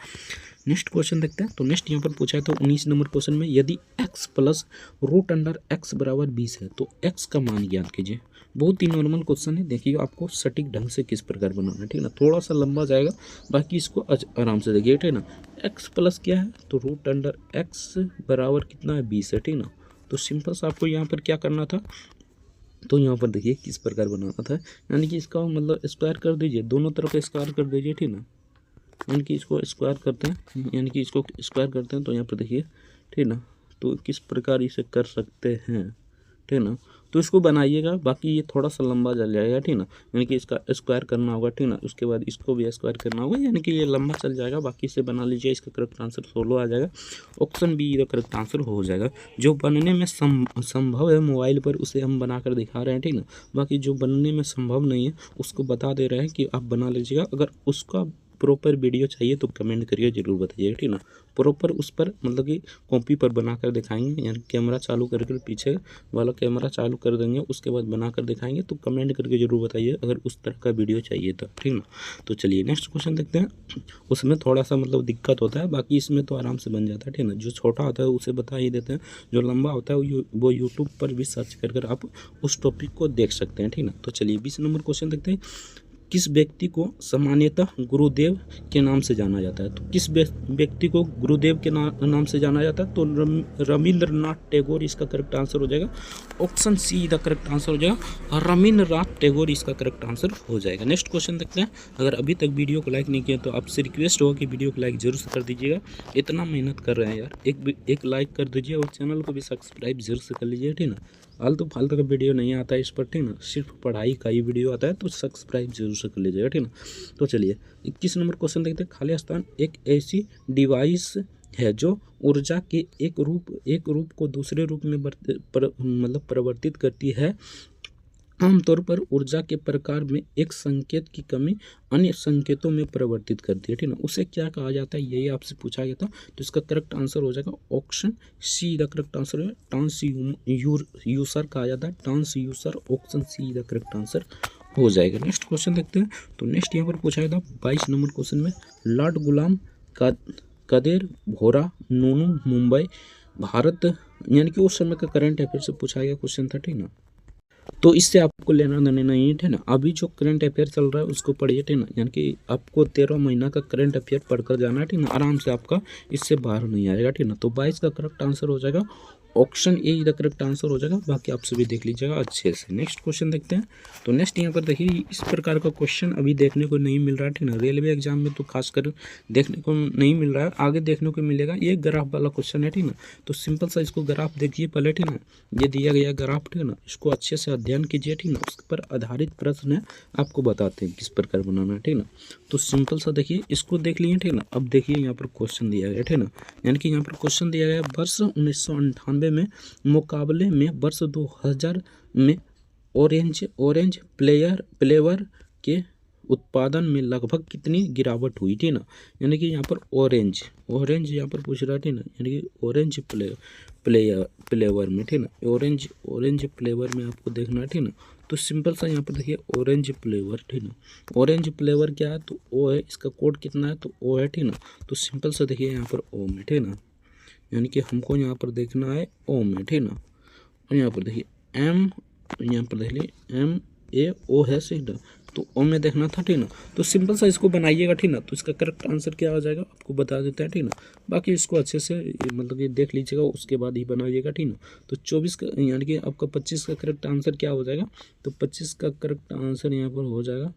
नेक्स्ट क्वेश्चन देखते हैं। तो नेक्स्ट यहाँ पर पूछा है, तो 19 नंबर क्वेश्चन में यदि x plus root under x बराबर 20 है तो x का मान ज्ञात कीजिए। बहुत ही नॉर्मल क्वेश्चन है। देखिए आपको सटीक ढंग से किस प्रकार बनाना है, ठीक ना। थोड़ा सा लंबा जाएगा, बाकी इसको आराम से देखिए, ठीक ना। x प्लस क्या है, तो रूट अंडर x बराबर कितना है 20 है, ठीक ना। तो सिंपल सा आपको यहाँ पर क्या करना था, तो यहाँ पर देखिए किस प्रकार बनाना था, यानी कि इसका मतलब स्क्वायर कर दीजिए, दोनों तरफ स्क्वायर कर दीजिए, ठीक ना। यानी कि इसको स्क्वायर करते हैं, यानी कि इसको स्क्वायर करते हैं, तो यहाँ पर देखिए, ठीक ना। तो किस प्रकार इसे कर सकते हैं, ठीक ना। तो इसको बनाइएगा, बाकी ये थोड़ा सा लंबा चल जाएगा, ठीक ना। यानी कि इसका स्क्वायर करना होगा, ठीक ना। उसके बाद इसको भी स्क्वायर करना होगा, यानी कि ये लंबा चल जाएगा। बाकी इसे बना लीजिए, इसका करेक्ट आंसर 16 आ जाएगा। ऑप्शन बी इधर करेक्ट आंसर हो जाएगा। जो बनने में संभव है मोबाइल पर उसे हम बनाकर दिखा रहे हैं, ठीक ना। बाकी जो बनने में संभव नहीं है उसको बता दे रहे हैं कि आप बना लीजिएगा। अगर उसका प्रॉपर वीडियो चाहिए तो कमेंट करिए, जरूर बताइए, ठीक ना। प्रॉपर उस पर मतलब कि कॉपी पर बनाकर दिखाएंगे, यानी कैमरा चालू करके पीछे वाला कैमरा चालू कर देंगे, उसके बाद बनाकर दिखाएंगे। तो कमेंट करके जरूर बताइए अगर उस तरह का वीडियो चाहिए तो, ठीक ना। तो चलिए नेक्स्ट क्वेश्चन देखते हैं। उसमें थोड़ा सा मतलब दिक्कत होता है, बाकी इसमें तो आराम से बन जाता है, ठीक ना। जो छोटा होता है उसे बता ही देते हैं, जो लंबा होता है वो यूट्यूब पर भी सर्च कर आप उस टॉपिक को देख सकते हैं, ठीक ना। तो चलिए 20 नंबर क्वेश्चन देखते हैं। किस व्यक्ति को सामान्यतः गुरुदेव के नाम से जाना जाता है? तो किस व्यक्ति को गुरुदेव के नाम से जाना जाता है? तो रविंद्रनाथ टैगोर इसका करेक्ट आंसर हो जाएगा। Option C the correct answer हो जाएगा, रविंद्रनाथ टैगोर इसका करेक्ट आंसर हो जाएगा। नेक्स्ट क्वेश्चन देखते हैं। अगर अभी तक वीडियो को लाइक नहीं किया तो आपसे रिक्वेस्ट होगा कि वीडियो को लाइक जरूर से कर दीजिएगा। इतना मेहनत कर रहे हैं यार, एक लाइक कर दीजिए और चैनल को भी सब्सक्राइब जरूर से कर लीजिए, ठीक ना। फालतू का वीडियो नहीं आता है इस पर, ठीक ना। सिर्फ पढ़ाई का ही वीडियो आता है, तो सब्सक्राइब जरूर से कर लीजिएगा, ठीक ना। तो चलिए 21 नंबर क्वेश्चन देखते हैं। खाली स्थान एक ऐसी डिवाइस है जो ऊर्जा के एक रूप को दूसरे रूप में मतलब परिवर्तित करती है। आमतौर पर ऊर्जा के प्रकार में एक संकेत की कमी अन्य संकेतों में परिवर्तित करती है, ठीक ना। उसे क्या कहा जाता है, यही आपसे पूछा गया था। तो इसका करेक्ट आंसर हो जाएगा option C the correct answer है, ट्रांसयूसर कहा जाता है, transducer. Option C the correct answer हो जाएगा। नेक्स्ट क्वेश्चन देखते हैं। तो नेक्स्ट यहाँ पर पूछा गया था 22 नंबर क्वेश्चन में, लॉर्ड गुलाम कदेर भोरा नूनू मुंबई भारत, यानी कि उस समय का करंट अफेयर से पूछा गया क्वेश्चन था, ठीक ना। तो इससे आपको लेना देना नहीं है ना। अभी जो करंट अफेयर चल रहा है उसको पढ़िए, ठीक ना। यानी कि आपको 13 महीना का करंट अफेयर पढ़कर जाना है, ठीक ना। आराम से आपका इससे बाहर नहीं आएगा, ठीक ना। तो 22 का करेक्ट आंसर हो जाएगा option A the correct answer हो जाएगा। बाकी आप सभी देख लीजिएगा अच्छे से। नेक्स्ट क्वेश्चन देखते हैं। तो नेक्स्ट यहाँ पर देखिए, इस प्रकार का क्वेश्चन अभी देखने को नहीं मिल रहा है, ठीक ना। रेलवे एग्जाम में तो खासकर देखने को नहीं मिल रहा है, आगे देखने को मिलेगा। ये ग्राफ वाला क्वेश्चन है, ठीक ना। तो सिंपल सा इसको ग्राफ देखिए पहले, ठीक ना। ये दिया गया ग्राफ, ठीक ना, इसको अच्छे से अध्ययन कीजिए, ठीक ना। उस पर आधारित प्रश्न आपको बताते हैं किस प्रकार बनाना है, ठीक ना। तो सिंपल सा देखिए, इसको देख लिए, ठीक ना। अब देखिए यहाँ पर क्वेश्चन दिया गया, ठीक ना। यानी कि यहाँ पर क्वेश्चन दिया गया वर्ष 1998 में मुकाबले में वर्ष 2000 में ऑरेंज फ्लेवर के उत्पादन में लगभग कितनी गिरावट हुई, ठीक ना। यानी कि यहाँ पर ऑरेंज यहाँ पर पूछ रहा है, ठीक ना। यानी कि ऑरेंज फ्लेवर में, ठीक ना। ऑरेंज फ्लेवर में आपको देखना है, ठीक ना। तो सिंपल सा यहाँ पर देखिए ऑरेंज फ्लेवर, ठीक ना। ऑरेंज फ्लेवर क्या है, तो ओ है। इसका कोड कितना है, तो ओ है, ठीक ना। तो सिंपल सा देखिए यहाँ पर ओ में, ठीक ना। यानी कि हमको यहाँ पर देखना है ओ में, ठीक ना। और यहाँ पर देखिए एम, यहाँ पर देख लीजिए MAO है, ठीक ना। तो ओ में देखना था, ठीक ना। तो सिंपल सा इसको बनाइएगा, ठीक ना। तो इसका करेक्ट आंसर क्या आ जाएगा आपको बता देते हैं, ठीक ना। बाकी इसको अच्छे से मतलब ये देख लीजिएगा, उसके बाद ही बनाइएगा, ठीक ना। तो 24 का यानी कि आपका 25 का करेक्ट आंसर क्या हो जाएगा, तो 25 का करेक्ट आंसर यहाँ पर हो जाएगा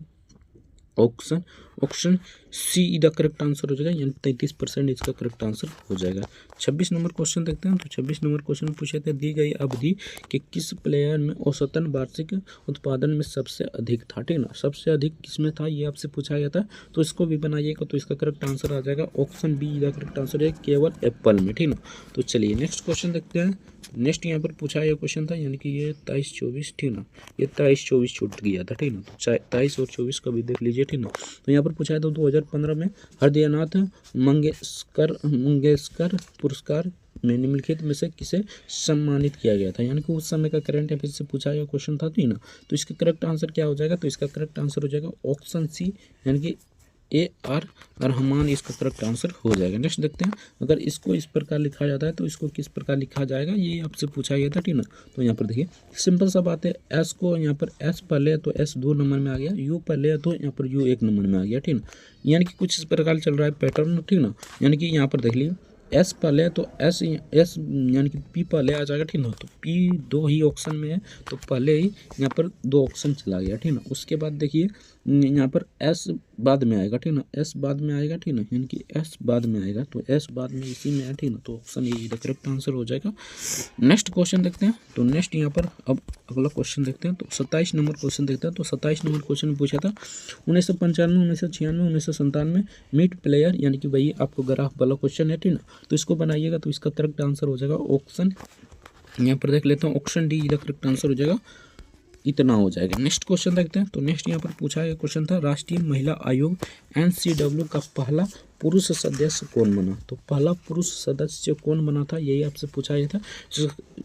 option C the correct answer हो जाएगा, यानी 33% इसका करेक्ट आंसर हो जाएगा। 26 नंबर क्वेश्चन देखते हैं। तो 26 नंबर क्वेश्चन पूछे थे, दी गई अवधि के किस प्लेयर में औसतन वार्षिक उत्पादन में सबसे अधिक था, ठीक ना। सबसे अधिक किसमें था ये आपसे पूछा गया था। तो इसको भी बनाइएगा, तो इसका करेक्ट आंसर आ जाएगा option be the correct answer है, केवल एप्पल में, ठीक ना। तो चलिए नेक्स्ट क्वेश्चन देखते हैं। नेक्स्ट यहाँ पर पूछा गया क्वेश्चन था, यानी कि ये 23-24, ठीक ना। ये 23-24 छूट गया था, ठीक ना। तो 23 और 24 का भी देख लीजिए, ठीक ना। तो यहाँ पर पूछा है तो 2015 में हृदयनाथ मंगेशकर पुरस्कार में निम्नलिखित में से किसे सम्मानित किया गया था। यानी कि उस समय का करंट अफेयर से पूछा गया क्वेश्चन था, ठीक ना। तो इसका करेक्ट आंसर क्या हो जाएगा, तो इसका करेक्ट आंसर हो जाएगा ऑप्शन सी, यानी कि AR रहमान इसका करेक्ट आंसर हो जाएगा। नेक्स्ट देखते हैं। अगर इसको इस प्रकार लिखा जाता है तो इसको किस प्रकार लिखा जाएगा, ये आपसे पूछा गया था, ठीक ना। तो यहाँ पर देखिए सिंपल सा बात है, S को यहाँ पर S पहले है तो S 2 नंबर में आ गया, U पहले है तो यहाँ पर U 1 नंबर में आ गया, ठीक ना। यानी कि कुछ इस प्रकार चल रहा है पैटर्न, ठीक ना। यानी कि यहाँ पर देख लीजिए S पहले है तो S यानी कि P पहले आ जाएगा, ठीक ना। तो P 2 ही ऑप्शन में है, तो पहले ही यहाँ पर 2 ऑप्शन चला गया, ठीक ना। उसके बाद देखिए यहाँ पर S बाद में आएगा, ठीक ना। S बाद में आएगा, ठीक ना। यानी कि S बाद में आएगा, तो S बाद में इसी में है, ठीक ना। तो ऑप्शन ये करेक्ट आंसर हो जाएगा। नेक्स्ट क्वेश्चन देखते हैं। तो नेक्स्ट यहाँ पर अब अगला क्वेश्चन देखते हैं। तो 27 नंबर क्वेश्चन देखते हैं। तो 27 नंबर क्वेश्चन में पूछा था 1995, 1996, 1997 मीट प्लेयर, यानी कि वही आपको ग्राफ वाला क्वेश्चन है, ठीक ना। तो इसको बनाइएगा, तो इसका करेक्ट आंसर हो जाएगा ऑप्शन, यहाँ पर देख लेता हूँ, ऑप्शन डी का करेक्ट आंसर हो जाएगा इतना हो जाएगा। नेक्स्ट क्वेश्चन देखते हैं। तो नेक्स्ट यहाँ पर पूछा गया क्वेश्चन था, राष्ट्रीय महिला आयोग NCW का पहला पुरुष सदस्य कौन बना? तो पहला पुरुष सदस्य कौन बना था, यही आपसे पूछा गया था।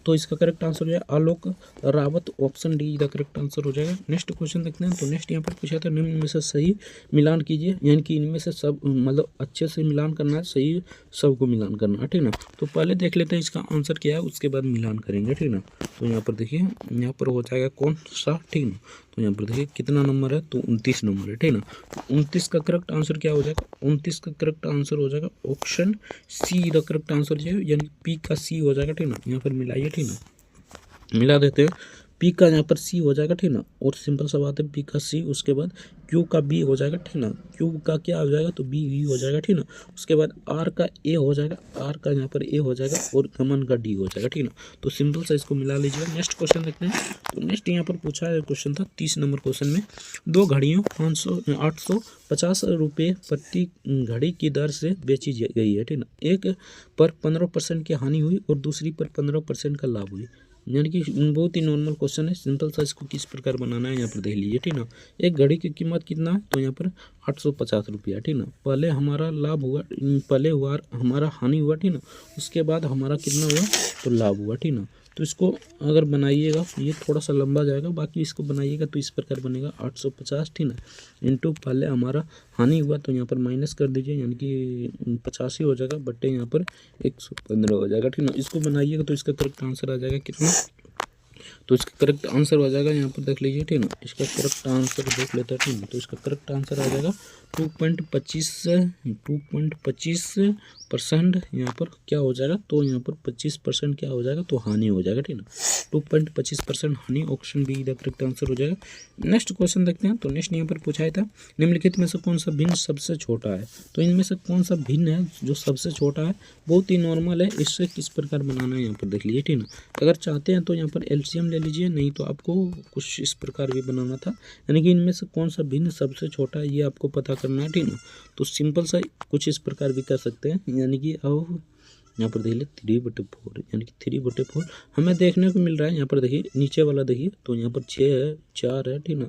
तो इसका करेक्ट आंसर हो जाएगा Alok Rawat, option D the correct answer हो जाएगा। नेक्स्ट क्वेश्चन देखते हैं। तो नेक्स्ट यहाँ पर पूछा था, निम्न में से सही मिलान कीजिए, यानी कि इनमें से सब मतलब अच्छे से मिलान करना है, सही सबको मिलान करना है, ठीक ना। तो पहले देख लेते हैं इसका आंसर क्या है, उसके बाद मिलान करेंगे, ठीक ना। तो यहाँ पर देखिए, यहाँ पर हो जाएगा कौन सा, ठीक ना। तो यहाँ पर देखिए कितना नंबर है, तो 29 नंबर है, ठीक ना। तो 29 का करेक्ट आंसर क्या हो जाएगा, 29 का करेक्ट आंसर हो जाएगा option C the correct answer जो है, यानी पी का सी हो जाएगा, ठीक ना। यहाँ पर मिलाइए, ठीक ना, मिला देते हैं। पी का यहाँ पर सी हो जाएगा, ठीक ना। और सिंपल सा बात है, पी का सी, उसके बाद क्यू का बी हो जाएगा, ठीक ना। क्यू का क्या हो जाएगा, तो बी हो जाएगा, ठीक ना। उसके बाद आर का ए हो जाएगा, आर का यहाँ पर ए हो जाएगा, और अमन का डी हो जाएगा, ठीक ना। तो सिंपल सा इसको मिला लीजिएगा। नेक्स्ट क्वेश्चन देखते हैं। तो नेक्स्ट यहाँ पर पूछा है क्वेश्चन था 30 नंबर क्वेश्चन में, दो घड़ियों 850 रुपये प्रति घड़ी की दर से बेची गई है, ठीक ना। एक पर 15% की हानि हुई और दूसरी पर 15% का लाभ हुई, यानी कि बहुत ही नॉर्मल क्वेश्चन है, सिंपल सा। इसको किस प्रकार बनाना है यहाँ पर देख लीजिए, ठीक ना। एक घड़ी की कीमत कितना है, तो यहाँ पर 850 रुपया, ठीक ना। पहले हमारा लाभ हुआ, पहले हुआ हमारा हानि हुआ, ठीक ना। उसके बाद हमारा कितना हुआ, तो लाभ हुआ, ठीक ना। तो इसको अगर बनाइएगा, ये थोड़ा सा लंबा जाएगा, बाकी इसको बनाइएगा तो इस प्रकार बनेगा 850, ठीक ना, इंटू पहले हमारा हानि हुआ, तो यहाँ पर माइनस कर दीजिए, यानी कि 85 हो जाएगा, बट्टे यहाँ पर 115 हो जाएगा, ठीक ना। इसको बनाइएगा तो इसका करेक्ट आंसर आ जाएगा कितना, तो इसका करेक्ट आंसर आ जाएगा, यहाँ पर देख लीजिए, ठीक ना। इसका करेक्ट आंसर देख लेते हैं, ठीक ना। तो इसका करेक्ट आंसर आ जाएगा 2.25% यहाँ पर क्या हो जाएगा, तो यहाँ पर 25% क्या हो जाएगा, तो हानि हो जाएगा, ठीक ना। 2.25% हानि, option be the correct answer हो जाएगा। नेक्स्ट क्वेश्चन देखते हैं। तो नेक्स्ट यहाँ पर पूछा था, निम्नलिखित में से कौन सा भिन्न सबसे छोटा है? तो इनमें से कौन सा भिन्न है जो सबसे छोटा है? बहुत ही नॉर्मल है, इससे किस प्रकार बनाना है यहाँ पर देख लीजिए, ठीक ना। अगर चाहते हैं तो यहाँ पर LCM ले लीजिए, नहीं तो आपको कुछ इस प्रकार भी बनाना था, यानी कि इनमें से कौन सा भिन्न सबसे छोटा है, ये आपको पता करना है, ठीक ना। तो सिंपल सा कुछ इस प्रकार भी कर सकते हैं, यानी कि अब यहाँ पर देखिए 3/4, यानी कि 3/4 हमें देखने को मिल रहा है। यहाँ पर देखिए नीचे वाला देखिए, तो यहाँ पर 6 है, 4 है, ठीक ना,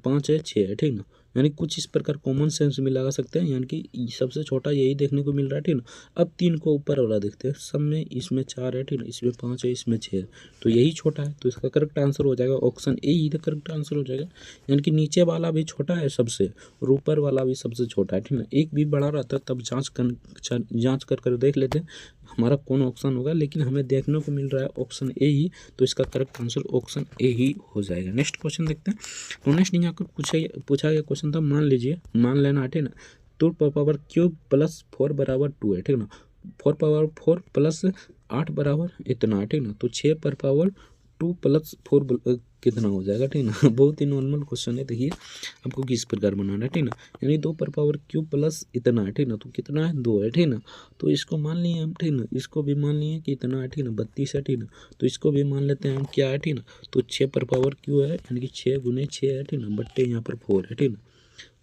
5 है, 6 है, ठीक ना। यानी कुछ इस प्रकार कॉमन सेंस में लगा सकते हैं, यानी कि सबसे छोटा यही देखने को मिल रहा है, ठीक ना। अब 3 को ऊपर वाला देखते हैं, सब में इसमें 4 है, ठीक ना, इसमें 5 है, इसमें 6 है, तो यही छोटा है। तो इसका करेक्ट आंसर हो जाएगा option A he the correct answer हो जाएगा, यानी कि नीचे वाला भी छोटा है सबसे, और ऊपर वाला भी सबसे छोटा है, ठीक ना। एक भी बड़ा रहता तब जांच कर देख लेते हैं हमारा कौन ऑप्शन होगा, लेकिन हमें देखने को मिल रहा है ऑप्शन ए ही, तो इसका करेक्ट आंसर ऑप्शन ए ही हो जाएगा। नेक्स्ट क्वेश्चन देखते हैं। तो नेक्स्ट यहाँ पर पूछा गया क्वेश्चन था, मान लीजिए, मान लेना है, ठीक ना, 2^3 + 4 = 2 है, ठीक ना। 4^4 + 8 बराबर इतना है, ठीक ना। तो 6^2 + 4 कितना हो जाएगा, ठीक ना। बहुत ही नॉर्मल क्वेश्चन है, देखिए आपको किस प्रकार बनाना है, ठीक ना। यानी 2^3 प्लस इतना है, ठीक ना, तो कितना है, 2 है, ठीक ना। तो इसको मान लिए हम, ठीक ना, इसको भी मान लिए कि इतना है, ठीक ना, 32 है, ठीक ना। तो इसको भी मान लेते हैं हम क्या है, ठीक ना। तो 6^4 है, यानी कि 6 × 6 है, ठीक ना, बट्टे यहाँ पर 4 है, ठीक ना।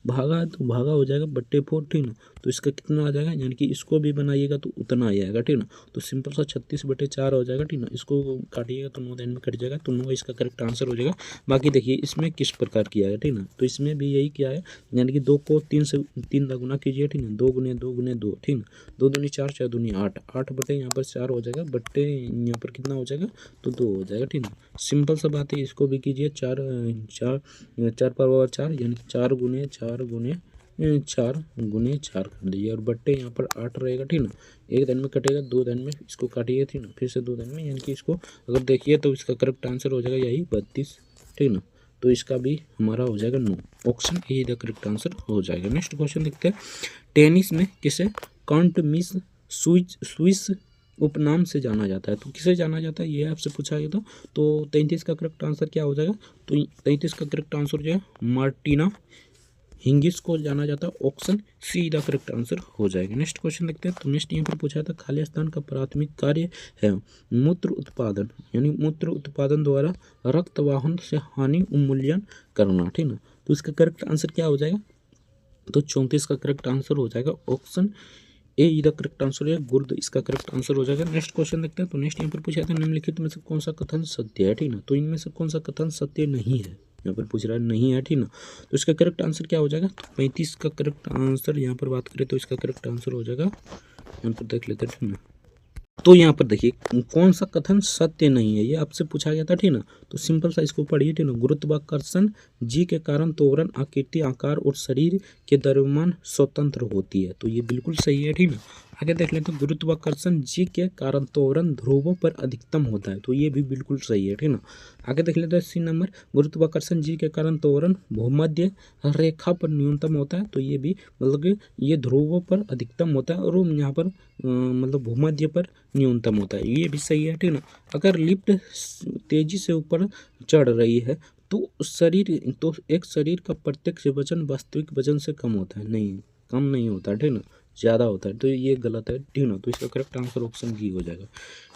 भागा है तो भागा हो जाएगा, बट्टे 4, ठीक ना। तो इसका कितना आ जाएगा, यानी कि इसको भी बनाइएगा तो उतना आ जाएगा, ठीक ना। तो सिंपल सा 36/4 हो जाएगा, ठीक ना। इसको काटिएगा तो 9 दिन में कट जाएगा, तो 9 इसका करेक्ट आंसर हो जाएगा। बाकी देखिए इसमें किस प्रकार किया है, ठीक ना। तो इसमें भी यही किया है, यानी कि 2 को 3 से 3 का गुना कीजिए, ठीक ना, 2 × 2 × 2, ठीक ना। 2 दूनी 4, 4 दूनी 8, 8 बटे यहाँ पर 4 हो जाएगा, बट्टे यहाँ पर कितना हो जाएगा, तो 2 हो जाएगा, ठीक ना। सिंपल सा बात है, इसको भी कीजिए 4^4, यानी कि 4 × 4 कर दीजिए, और बट्टे यहाँ पर 8 रहेगा, ठीक ना। एक दिन में कटेगा, 2 दिन में इसको काटिए, ठीक ना, फिर से 2 दिन में, यानी कि इसको अगर देखिए तो इसका करेक्ट आंसर हो जाएगा यही 32, ठीक ना। तो इसका भी हमारा हो जाएगा 9, option A the correct answer हो जाएगा। नेक्स्ट क्वेश्चन देखते हैं। टेनिस में किसे कांट मिस स्विस उपनाम से जाना जाता है? तो किसे जाना जाता है, ये आपसे पूछा गया था। तो 33 का करेक्ट आंसर क्या हो जाएगा, तो 33 का करेक्ट आंसर हो जाएगा मार्टिना हिंगिस को जाना जाता है, option C the correct answer हो जाएगा। नेक्स्ट क्वेश्चन देखते हैं। तो नेक्स्ट यहाँ पर पूछा था, खाली स्थान का प्राथमिक कार्य है मूत्र उत्पादन, यानी मूत्र उत्पादन द्वारा रक्त वाहन से हानि उन्मूलन करना, ठीक ना। तो इसका करेक्ट आंसर क्या हो जाएगा, तो 34 का करेक्ट आंसर हो जाएगा ऑप्शन ए इधर करेक्ट आंसर है, गुर्द इसका करेक्ट आंसर हो जाएगा। नेक्स्ट क्वेश्चन देखते हैं। तो नेक्स्ट यहाँ पर पूछा था निम्नलिखित में से कौन सा कथन सत्य है, ठीक ना। तो इनमें से कौन सा कथन सत्य नहीं है, यहाँ पर पूछ रहा है नहीं है, ठीक ना। तो इसका करेक्ट आंसर क्या हो जाएगा, तो 35 का करेक्ट आंसर यहाँ पर बात करें तो इसका करेक्ट आंसर हो जाएगा, यहाँ पर देख लेते हैं, ठीक ना। तो यहाँ पर देखिए कौन सा कथन सत्य नहीं है, ये आपसे पूछा गया था, ठीक ना। तो सिंपल सा इसको पढ़िए, ठीक ना। गुरुत्वाकर्षण जी के कारण त्वरण आकृति आकार और शरीर के द्रव्यमान स्वतंत्र होती है, तो ये बिल्कुल सही है, ठीक ना। आगे देख लेते हैं। गुरुत्वाकर्षण जी के कारण त्वरण ध्रुवों पर अधिकतम होता है, तो ये भी बिल्कुल सही है, ठीक ना। आगे देख लेते हैं सी नंबर। गुरुत्वाकर्षण जी के कारण त्वरण भूमध्य रेखा पर न्यूनतम होता है, तो ये भी मतलब कि ये ध्रुवों पर अधिकतम होता है और यहाँ पर मतलब भूमध्य पर न्यूनतम होता है, ये भी सही है, ठीक ना। अगर लिफ्ट तेजी से ऊपर चढ़ रही है तो एक शरीर का प्रत्यक्ष वजन वास्तविक वजन से कम होता है, नहीं कम नहीं होता है, ठीक ना, ज़्यादा होता है, तो ये गलत है, ठीक ना। तो इसका करेक्ट आंसर ऑप्शन बी हो जाएगा।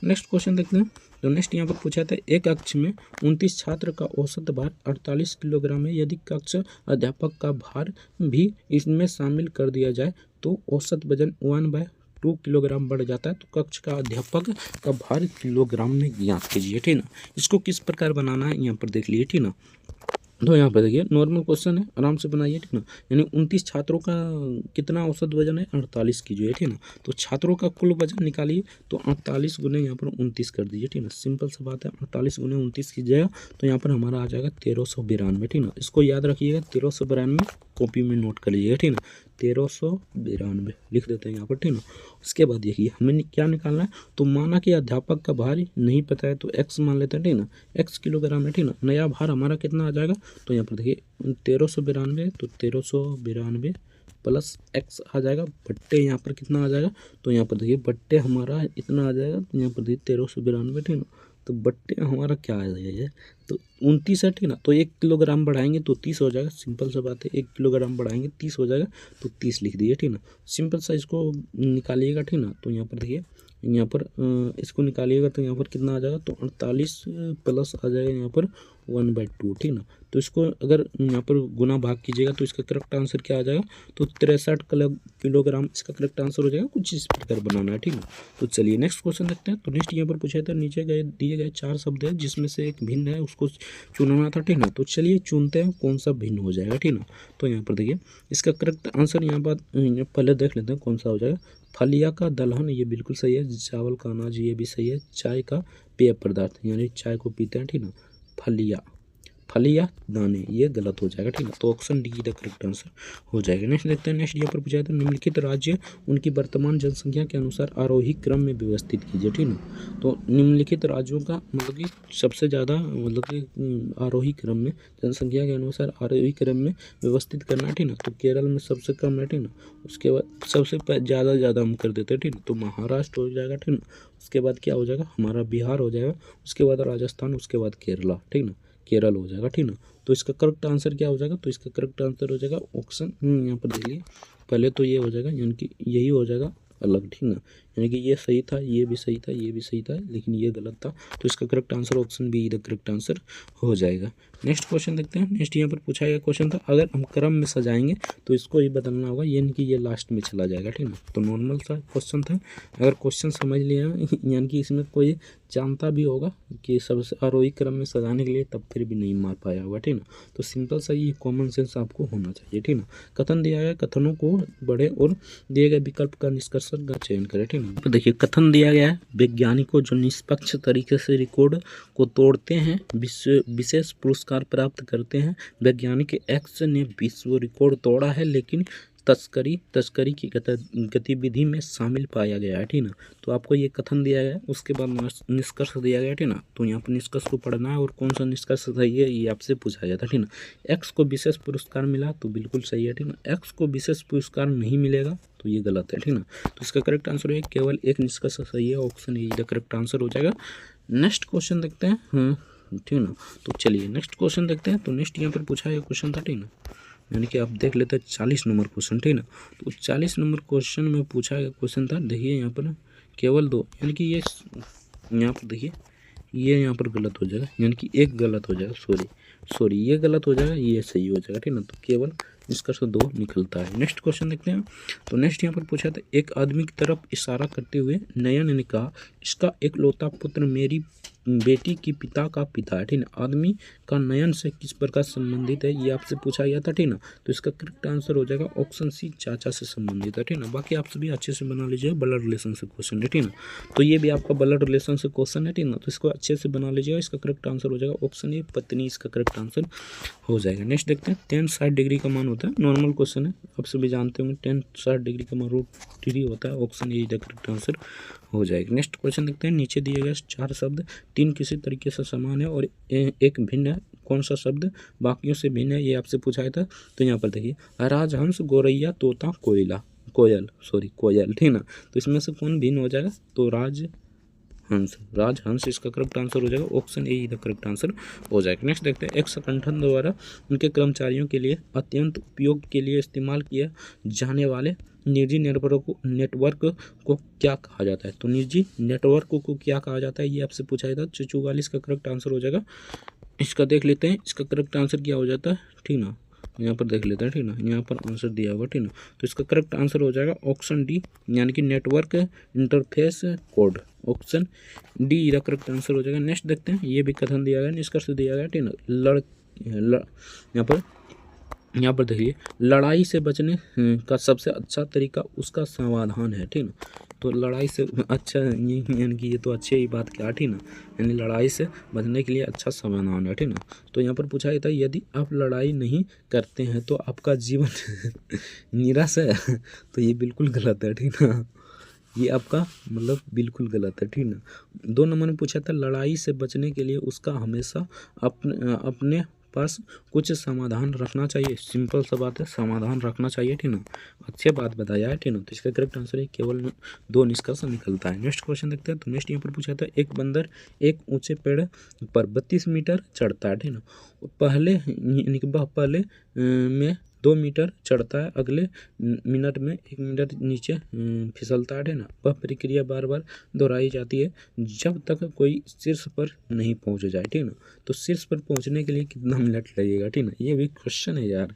नेक्स्ट क्वेश्चन देखते हैं। तो नेक्स्ट यहाँ पर पूछा था एक कक्ष में 29 छात्र का औसत भार 48 किलोग्राम है, यदि कक्ष अध्यापक का भार भी इसमें शामिल कर दिया जाए तो औसत वजन 1/2 किलोग्राम बढ़ जाता है, तो कक्ष का अध्यापक का भार किलोग्राम में ज्ञात कीजिए, ठीक ना। इसको किस प्रकार बनाना है यहाँ पर देख लीजिए, ठीक ना। तो यहाँ पर देखिए नॉर्मल क्वेश्चन है, आराम से बनाइए, ठीक ना। यानी 29 छात्रों का कितना औसत वजन है, 48 कीजिए, ठीक ना। तो छात्रों का कुल वजन निकालिए, तो 48 गुने यहाँ पर 29 कर दीजिए, ठीक ना। सिंपल सा बात है, 48 गुने 29 कीजिएगा तो यहाँ पर हमारा आ जाएगा 1392, ठीक ना। इसको याद रखिएगा, 1392 कॉपी में नोट कर लीजिएगा, ठीक ना। 1392 लिख देते हैं यहाँ पर, ठीक ना। उसके बाद देखिए हमें क्या निकालना है, तो माना कि अध्यापक का भार नहीं पता है तो x मान लेते हैं, ठीक ना। x किलोग्राम है, ठीक ना। नया भार हमारा कितना आ जाएगा, तो यहाँ पर देखिए 1392, तो 1392 प्लस x आ जाएगा, बट्टे यहाँ पर कितना आ जाएगा, तो यहाँ पर देखिए बट्टे हमारा इतना आ जाएगा, तो यहाँ पर देखिए 1392, ठीक ना। तो बट्टे हमारा क्या आ जाएगा, तो 29 है, ठीक ना। तो 1 किलोग्राम बढ़ाएंगे तो 30 हो जाएगा, सिंपल सा बात है, 1 किलोग्राम बढ़ाएंगे 30 हो जाएगा, तो 30 लिख दीजिए, ठीक ना। सिंपल सा इसको निकालिएगा, ठीक ना। तो यहाँ पर देखिए यहाँ पर इसको निकालिएगा तो यहाँ पर कितना आ जाएगा, तो 48 प्लस आ जाएगा यहाँ पर 1/2, ठीक ना। तो इसको अगर यहाँ पर गुना भाग कीजिएगा तो इसका करेक्ट आंसर क्या आ जाएगा, तो 63 किलोग्राम इसका करेक्ट आंसर हो जाएगा। कुछ इस प्रकार बनाना है, ठीक है। तो चलिए नेक्स्ट क्वेश्चन देखते हैं। तो नेक्स्ट यहाँ पर पूछा था नीचे दिए गए 4 शब्द है जिसमें से एक भिन्न है, उसको चुनना था, ठीक ना। तो चलिए चुनते हैं कौन सा भिन्न हो जाएगा, ठीक ना। तो यहाँ पर देखिए इसका करेक्ट आंसर यहाँ पर पहले देख लेते हैं कौन सा हो जाएगा। फलिया का दलहन, ये बिल्कुल सही है। चावल का अनाज, ये भी सही है। चाय का पेय पदार्थ, यानी चाय को पीते हैं, ठीक ना। फलिया दाने, ये गलत हो जाएगा, ठीक है। तो option D the correct answer हो जाएगा। नेक्स्ट देखते हैं। नेक्स्ट यहाँ पर पूछा था निम्नलिखित राज्य उनकी वर्तमान जनसंख्या के अनुसार आरोही क्रम में व्यवस्थित कीजिए, ठीक ना। तो निम्नलिखित राज्यों का मतलब कि सबसे ज़्यादा मतलब कि आरोही क्रम में जनसंख्या के अनुसार आरोही क्रम में व्यवस्थित करना है, ठीक ना। तो केरल में सबसे कम है, ठीक ना। उसके बाद सबसे ज़्यादा हम कर देते हैं, ठीक ना। तो महाराष्ट्र हो जाएगा, ठीक ना। उसके बाद क्या हो जाएगा, हमारा बिहार हो जाएगा। उसके बाद राजस्थान, उसके बाद केरला, ठीक ना। केरल हो जाएगा, ठीक ना। तो इसका करेक्ट आंसर क्या हो जाएगा, तो इसका करेक्ट आंसर हो जाएगा ऑप्शन यहाँ पर देख लीजिए। पहले तो ये हो जाएगा, यानी कि यही हो जाएगा अलग, ठीक ना। यानी कि ये सही था, ये भी सही था, ये भी सही था, लेकिन ये गलत था। तो इसका correct answer option be the correct answer हो जाएगा। नेक्स्ट क्वेश्चन देखते हैं। नेक्स्ट यहाँ पर पूछा गया क्वेश्चन था, अगर हम क्रम में सजाएंगे तो इसको ही बदलना होगा, यानी कि ये लास्ट में चला जाएगा, ठीक ना। तो नॉर्मल सा क्वेश्चन था। अगर क्वेश्चन समझ लिया यानी कि इसमें कोई जानता भी होगा कि सबसे आरोही क्रम में सजाने के लिए, तब फिर भी नहीं मार पाया होगा, ठीक ना। तो सिंपल सा ये कॉमन सेंस आपको होना चाहिए, ठीक ना। कथन दिया गया, कथनों को बड़े और दिए गए विकल्प का निष्कर्ष का चयन करें, ठीक ना। तो देखिए कथन दिया गया है, वैज्ञानिकों जो निष्पक्ष तरीके से रिकॉर्ड को तोड़ते हैं विशेष पुरस्कार प्राप्त करते हैं। वैज्ञानिक एक्स ने विश्व रिकॉर्ड तोड़ा है लेकिन तस्करी की गतिविधि में शामिल पाया गया है, ठीक ना। तो आपको ये कथन दिया गया है, उसके बाद निष्कर्ष दिया गया है, ठीक ना। तो यहाँ पर निष्कर्ष को पढ़ना है और कौन सा निष्कर्ष सही है ये आपसे पूछा जाता है, ठीक ना। एक्स को विशेष पुरस्कार मिला तो बिल्कुल सही है, ठीक ना। एक्स को विशेष पुरस्कार नहीं मिलेगा तो ये गलत है, ठीक ना। तो इसका करेक्ट आंसर है केवल एक निष्कर्ष सही है, ऑप्शन ए करेक्ट आंसर हो जाएगा। नेक्स्ट क्वेश्चन देखते हैं, ठीक ना। तो चलिए नेक्स्ट क्वेश्चन देखते हैं। तो नेक्स्ट यहाँ पर पूछा गया क्वेश्चन था, ठीक ना। यानी कि आप देख लेते हैं 40 नंबर क्वेश्चन, ठीक ना। तो 40 नंबर क्वेश्चन में पूछा गया क्वेश्चन था, देखिए यहाँ पर केवल 2, यानी कि ये यहाँ पर देखिए ये यहाँ पर गलत हो जाएगा, यानी कि एक गलत हो जाएगा, सॉरी ये गलत हो जाएगा, ये सही हो जाएगा, ठीक ना। तो केवल इसका तो 2 निकलता है। नेक्स्ट क्वेश्चन देखते हैं। तो नेक्स्ट यहाँ पर पूछा था, एक आदमी की तरफ इशारा करते हुए नयन ने कहा, इसका एकलौता पुत्र मेरी बेटी की पिता का पिता है। ठीक है, आदमी का नयन से किस प्रकार संबंधित है, ये आपसे पूछा गया था। ठीक ना, तो इसका करेक्ट आंसर हो जाएगा ऑप्शन सी, चाचा से संबंधित है। ठीक ना, बाकी आप सभी अच्छे से बना लीजिए, ब्लड रिलेशन से क्वेश्चन है। ठीक ना, तो ये भी आपका ब्लड रिलेशन से क्वेश्चन है। ठीक ना, तो इसको अच्छे से बना लीजिएगा। इसका करेक्ट आंसर हो जाएगा ऑप्शन ए, पत्नी इसका करेक्ट आंसर हो जाएगा। नेक्स्ट देखते हैं, tan 60 डिग्री का मान होता है, नॉर्मल क्वेश्चन है, आप सभी जानते होंगे tan 60 डिग्री का मान √3 होता है। Option A the correct answer हो जाएगा। नेक्स्ट क्वेश्चन देखते हैं, नीचे दिए गए 4 शब्द 3 किसी तरीके से समान है और एक भिन्न है, कौन सा शब्द बाकियों से भिन्न है, ये आपसे पूछा था। तो यहाँ पर देखिए, राजहंस, गोरैया, तोता, कोयल। ठीक ना, तो इसमें से कौन भिन्न हो जाएगा, तो राजहंस इसका करेक्ट आंसर हो जाएगा। Option A the correct answer हो जाएगा। नेक्स्ट देखते हैं, एक संगठन द्वारा उनके कर्मचारियों के लिए अत्यंत उपयोग के लिए इस्तेमाल किया जाने वाले निजी नेटवर्क को क्या कहा जाता है। तो निजी नेटवर्क को क्या कहा जाता है, ये आपसे पूछा था। 44 का करेक्ट आंसर हो जाएगा। इसका देख लेते हैं, इसका करेक्ट आंसर क्या हो जाता है। ठीक ना, यहाँ पर देख लेते हैं। ठीक ना, यहाँ पर आंसर दिया होगा। ठीक ना, तो इसका करेक्ट आंसर हो जाएगा ऑप्शन डी, यानी कि network interface code. Option D इसका करेक्ट आंसर हो जाएगा। नेक्स्ट देखते हैं, ये भी कथन दिया गया, निष्कर्ष दिया गया। ठीक ना, यहाँ पर देखिए, लड़ाई से बचने का सबसे अच्छा तरीका उसका समाधान है। ठीक ना, तो लड़ाई से अच्छा, यानी कि ये तो अच्छी ही बात क्या, ठीक ना, यानी लड़ाई से बचने के लिए अच्छा समाधान है। ठीक ना, तो यहाँ पर पूछा गया था, यदि आप लड़ाई नहीं करते हैं तो आपका जीवन निराश है, तो ये बिल्कुल गलत है। ठीक ना, ये आपका मतलब बिल्कुल गलत है। ठीक ना, 2 नंबर में पूछा था, लड़ाई से बचने के लिए उसका हमेशा अपने पास कुछ समाधान रखना चाहिए। सिंपल सा बात है, समाधान रखना चाहिए। ठीक ना, अच्छी बात बताया है। ठीक ना, तो इसका करेक्ट आंसर है केवल 2 निष्कर्ष निकलता है। नेक्स्ट क्वेश्चन देखते हैं। तो नेक्स्ट यहाँ पर पूछा था, एक बंदर एक ऊंचे पेड़ पर 32 मीटर चढ़ता है। ठीक ना, पहले में 2 मीटर चढ़ता है, अगले मिनट में 1 मीटर नीचे फिसलता है। ना, वह प्रक्रिया बार बार दोहराई जाती है जब तक कोई शीर्ष पर नहीं पहुंच जाए। ठीक ना, तो शीर्ष पर पहुंचने के लिए कितना मिनट लगेगा। ठीक ना, ये भी क्वेश्चन है यार,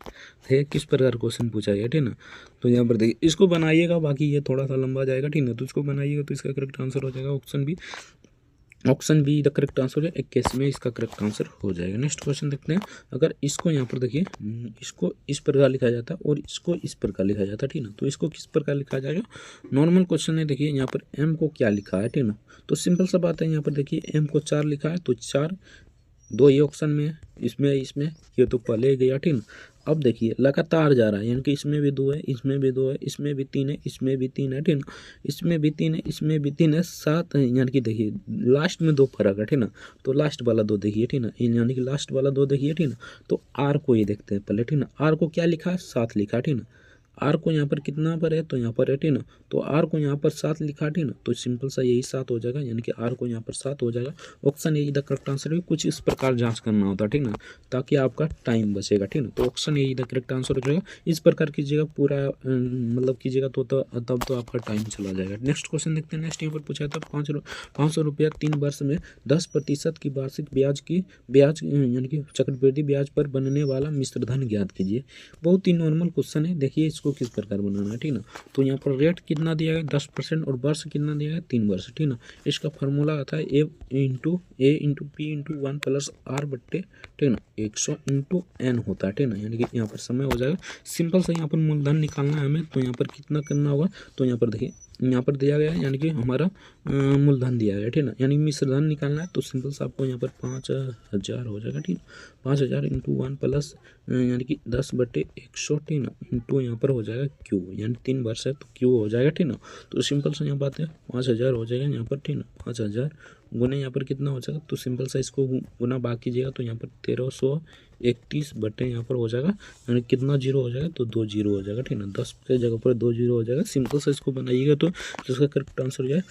है किस प्रकार क्वेश्चन पूछा गया। ठीक ना, तो यहाँ पर देखिए, इसको बनाइएगा, बाकी ये थोड़ा सा लंबा जाएगा। ठीक ना, तो इसको बनाइएगा, तो इसका करेक्ट आंसर हो जाएगा option be the correct answer है। 21 में इसका करेक्ट आंसर हो जाएगा। नेक्स्ट क्वेश्चन देखते हैं, अगर इसको यहाँ पर देखिए, इसको इस प्रकार लिखा जाता है और इसको इस प्रकार लिखा जाता है। ठीक ना, तो इसको किस प्रकार लिखा जाएगा, नॉर्मल क्वेश्चन है। देखिए यहाँ पर m को क्या लिखा है। ठीक ना, तो सिंपल सा बात है, यहाँ पर देखिए m को 4 लिखा है, तो 4 2 ये ऑप्शन में है, इसमें ये तो पहले गया। ठीक ना, अब देखिए लगातार जा रहा है, यानी कि इसमें भी 2 है, इसमें भी 2 है, इसमें भी 3 है, इसमें भी 3 है। ठीक ना, इसमें भी 3 है, इसमें भी 3 है, 7 है, यानी कि देखिए लास्ट में 2 फर्क है। ठीक ना, तो लास्ट वाला 2 देखिए। ठीक ना, यानी कि लास्ट वाला 2 देखिए। ठीक ना, तो आर को ये देखते हैं पहले। ठीक ना, आर को क्या लिखा है, 7 लिखा है। ठीक ना, आर को यहाँ पर कितना पर है, तो यहाँ पर है। ठीक ना, तो आर को यहाँ पर 7 लिखा। ठीक ना, तो सिंपल सा यही 7 हो जाएगा, यानी कि आर को यहाँ पर 7 हो जाएगा। Option A the correct answer है। कुछ इस प्रकार जांच करना होता है। ठीक ना, ताकि आपका टाइम बचेगा। ठीक ना, तो option A the correct answer हो जाएगा। इस प्रकार कीजिएगा, पूरा मतलब कीजिएगा, तो तब तो आपका टाइम चला जाएगा। नेक्स्ट क्वेश्चन देखते हैं। नेक्स्ट यहाँ पर पूछा था, 500 रुपया 3 वर्ष में 10% की वार्षिक ब्याज यानी कि चक्रवृद्धि ब्याज पर बनने वाला मिश्र धन ज्ञात कीजिए। बहुत ही नॉर्मल क्वेश्चन है। देखिए इसको किस प्रकार बनाना है। ठीक ना, तो यहाँ पर रेट कितना दिया गया, 10% और वर्ष कितना दिया गया, 3 वर्ष। ठीक ना, इसका फार्मूला आता है A into P into 1 plus R बट्टे, ठीक ना, 100 इंटू N होता है। ठीक ना, यानी कि यहाँ पर समय हो जाएगा। सिंपल से यहाँ पर मूलधन निकालना है हमें, तो यहाँ पर कितना करना होगा, तो यहाँ पर देखिए, यहाँ पर दिया गया है, यानी कि हमारा मूलधन दिया गया है। ठीक ना, यानी मिश्रधन निकालना है, तो सिंपल से आपको यहाँ पर 5000 हो जाएगा। ठीक, 5000 इंटू 1 प्लस यानी कि 10/100। ठीक ना, इंटू यहाँ पर हो जाएगा क्यू, यानी 3 वर्ष है तो क्यू हो जाएगा। ठीक ना, तो सिंपल से यहाँ बात है 5000 हो जाएगा यहाँ पर। ठीक ना, 5000 गुना यहाँ पर कितना हो जाएगा, तो सिंपल सा इसको गुना बाकी कीजिएगा, तो यहाँ पर 1331 बटे यहाँ पर हो जाएगा, यानी कितना जीरो हो जाएगा, तो 2 जीरो हो जाएगा। ठीक ना, 10 के जगह पर 2 जीरो हो जाएगा। सिंपल सा इसको बनाइएगा तो इसका करेक्ट आंसर हो जाएगा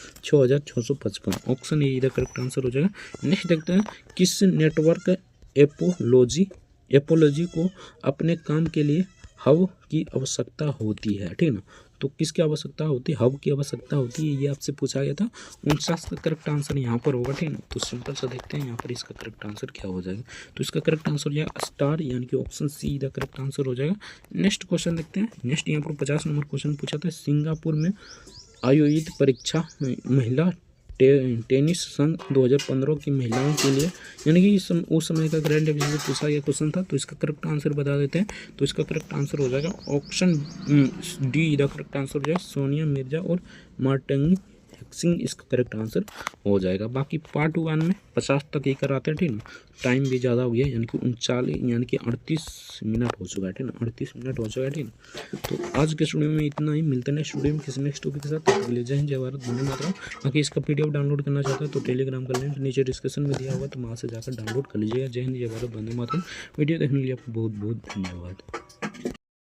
6655। ऑप्शन ये इधर करेक्ट आंसर हो जाएगा। नेक्स्ट देखते हैं, किस नेटवर्क एपोलॉजी को अपने काम के लिए हब की आवश्यकता होती है। ठीक ना, तो किसकी आवश्यकता होती है, हब की आवश्यकता होती है, ये आपसे पूछा गया था। 49 का करेक्ट आंसर यहाँ पर होगा, ठीक है। तो सिंपल सा देखते हैं यहाँ पर इसका करेक्ट आंसर क्या हो जाएगा। तो इसका करेक्ट आंसर हो जाएगा स्टार, यानी कि option C the correct answer हो जाएगा। नेक्स्ट क्वेश्चन देखते हैं। नेक्स्ट यहाँ पर 50 नंबर क्वेश्चन पूछा था, सिंगापुर में आयोजित परीक्षा महिला टेनिस संघ 2015 की महिलाओं के लिए, यानी कि उस समय का ग्रैंड एग्जाम में पूछा गया क्वेश्चन था। तो इसका करेक्ट आंसर बता देते हैं। तो इसका करेक्ट आंसर हो जाएगा option D the correct answer हो जाएगा, सोनिया मिर्जा और मार्टिन सिंह इसका करेक्ट आंसर हो जाएगा। बाकी पार्ट 1 में 50 तक ही कराते हैं, ठीक ना। टाइम भी ज़्यादा हो गया, यानी कि 39 यानी कि 38 मिनट हो चुका है, ठीक ना। 38 मिनट हो चुका है, ठीक ना। तो आज के स्टूडियो में इतना ही, मिलते हैं नेक्स्ट स्टूडियो में किसी नेक्स्ट टॉपिक के साथ। तब तक के लिए जय हिंद, जय भारत, वंदे मातरम। बाकी इसका PDF डाउनलोड करना चाहता है तो टेलीग्राम का लिंक नीचे डिस्क्रिप्शन में दिया होगा, तो वहाँ से जाकर डाउनलोड कर लीजिएगा। जय हिंद, जय भारत, वंदे मातरम। वीडियो देखने के लिए आपको बहुत बहुत धन्यवाद।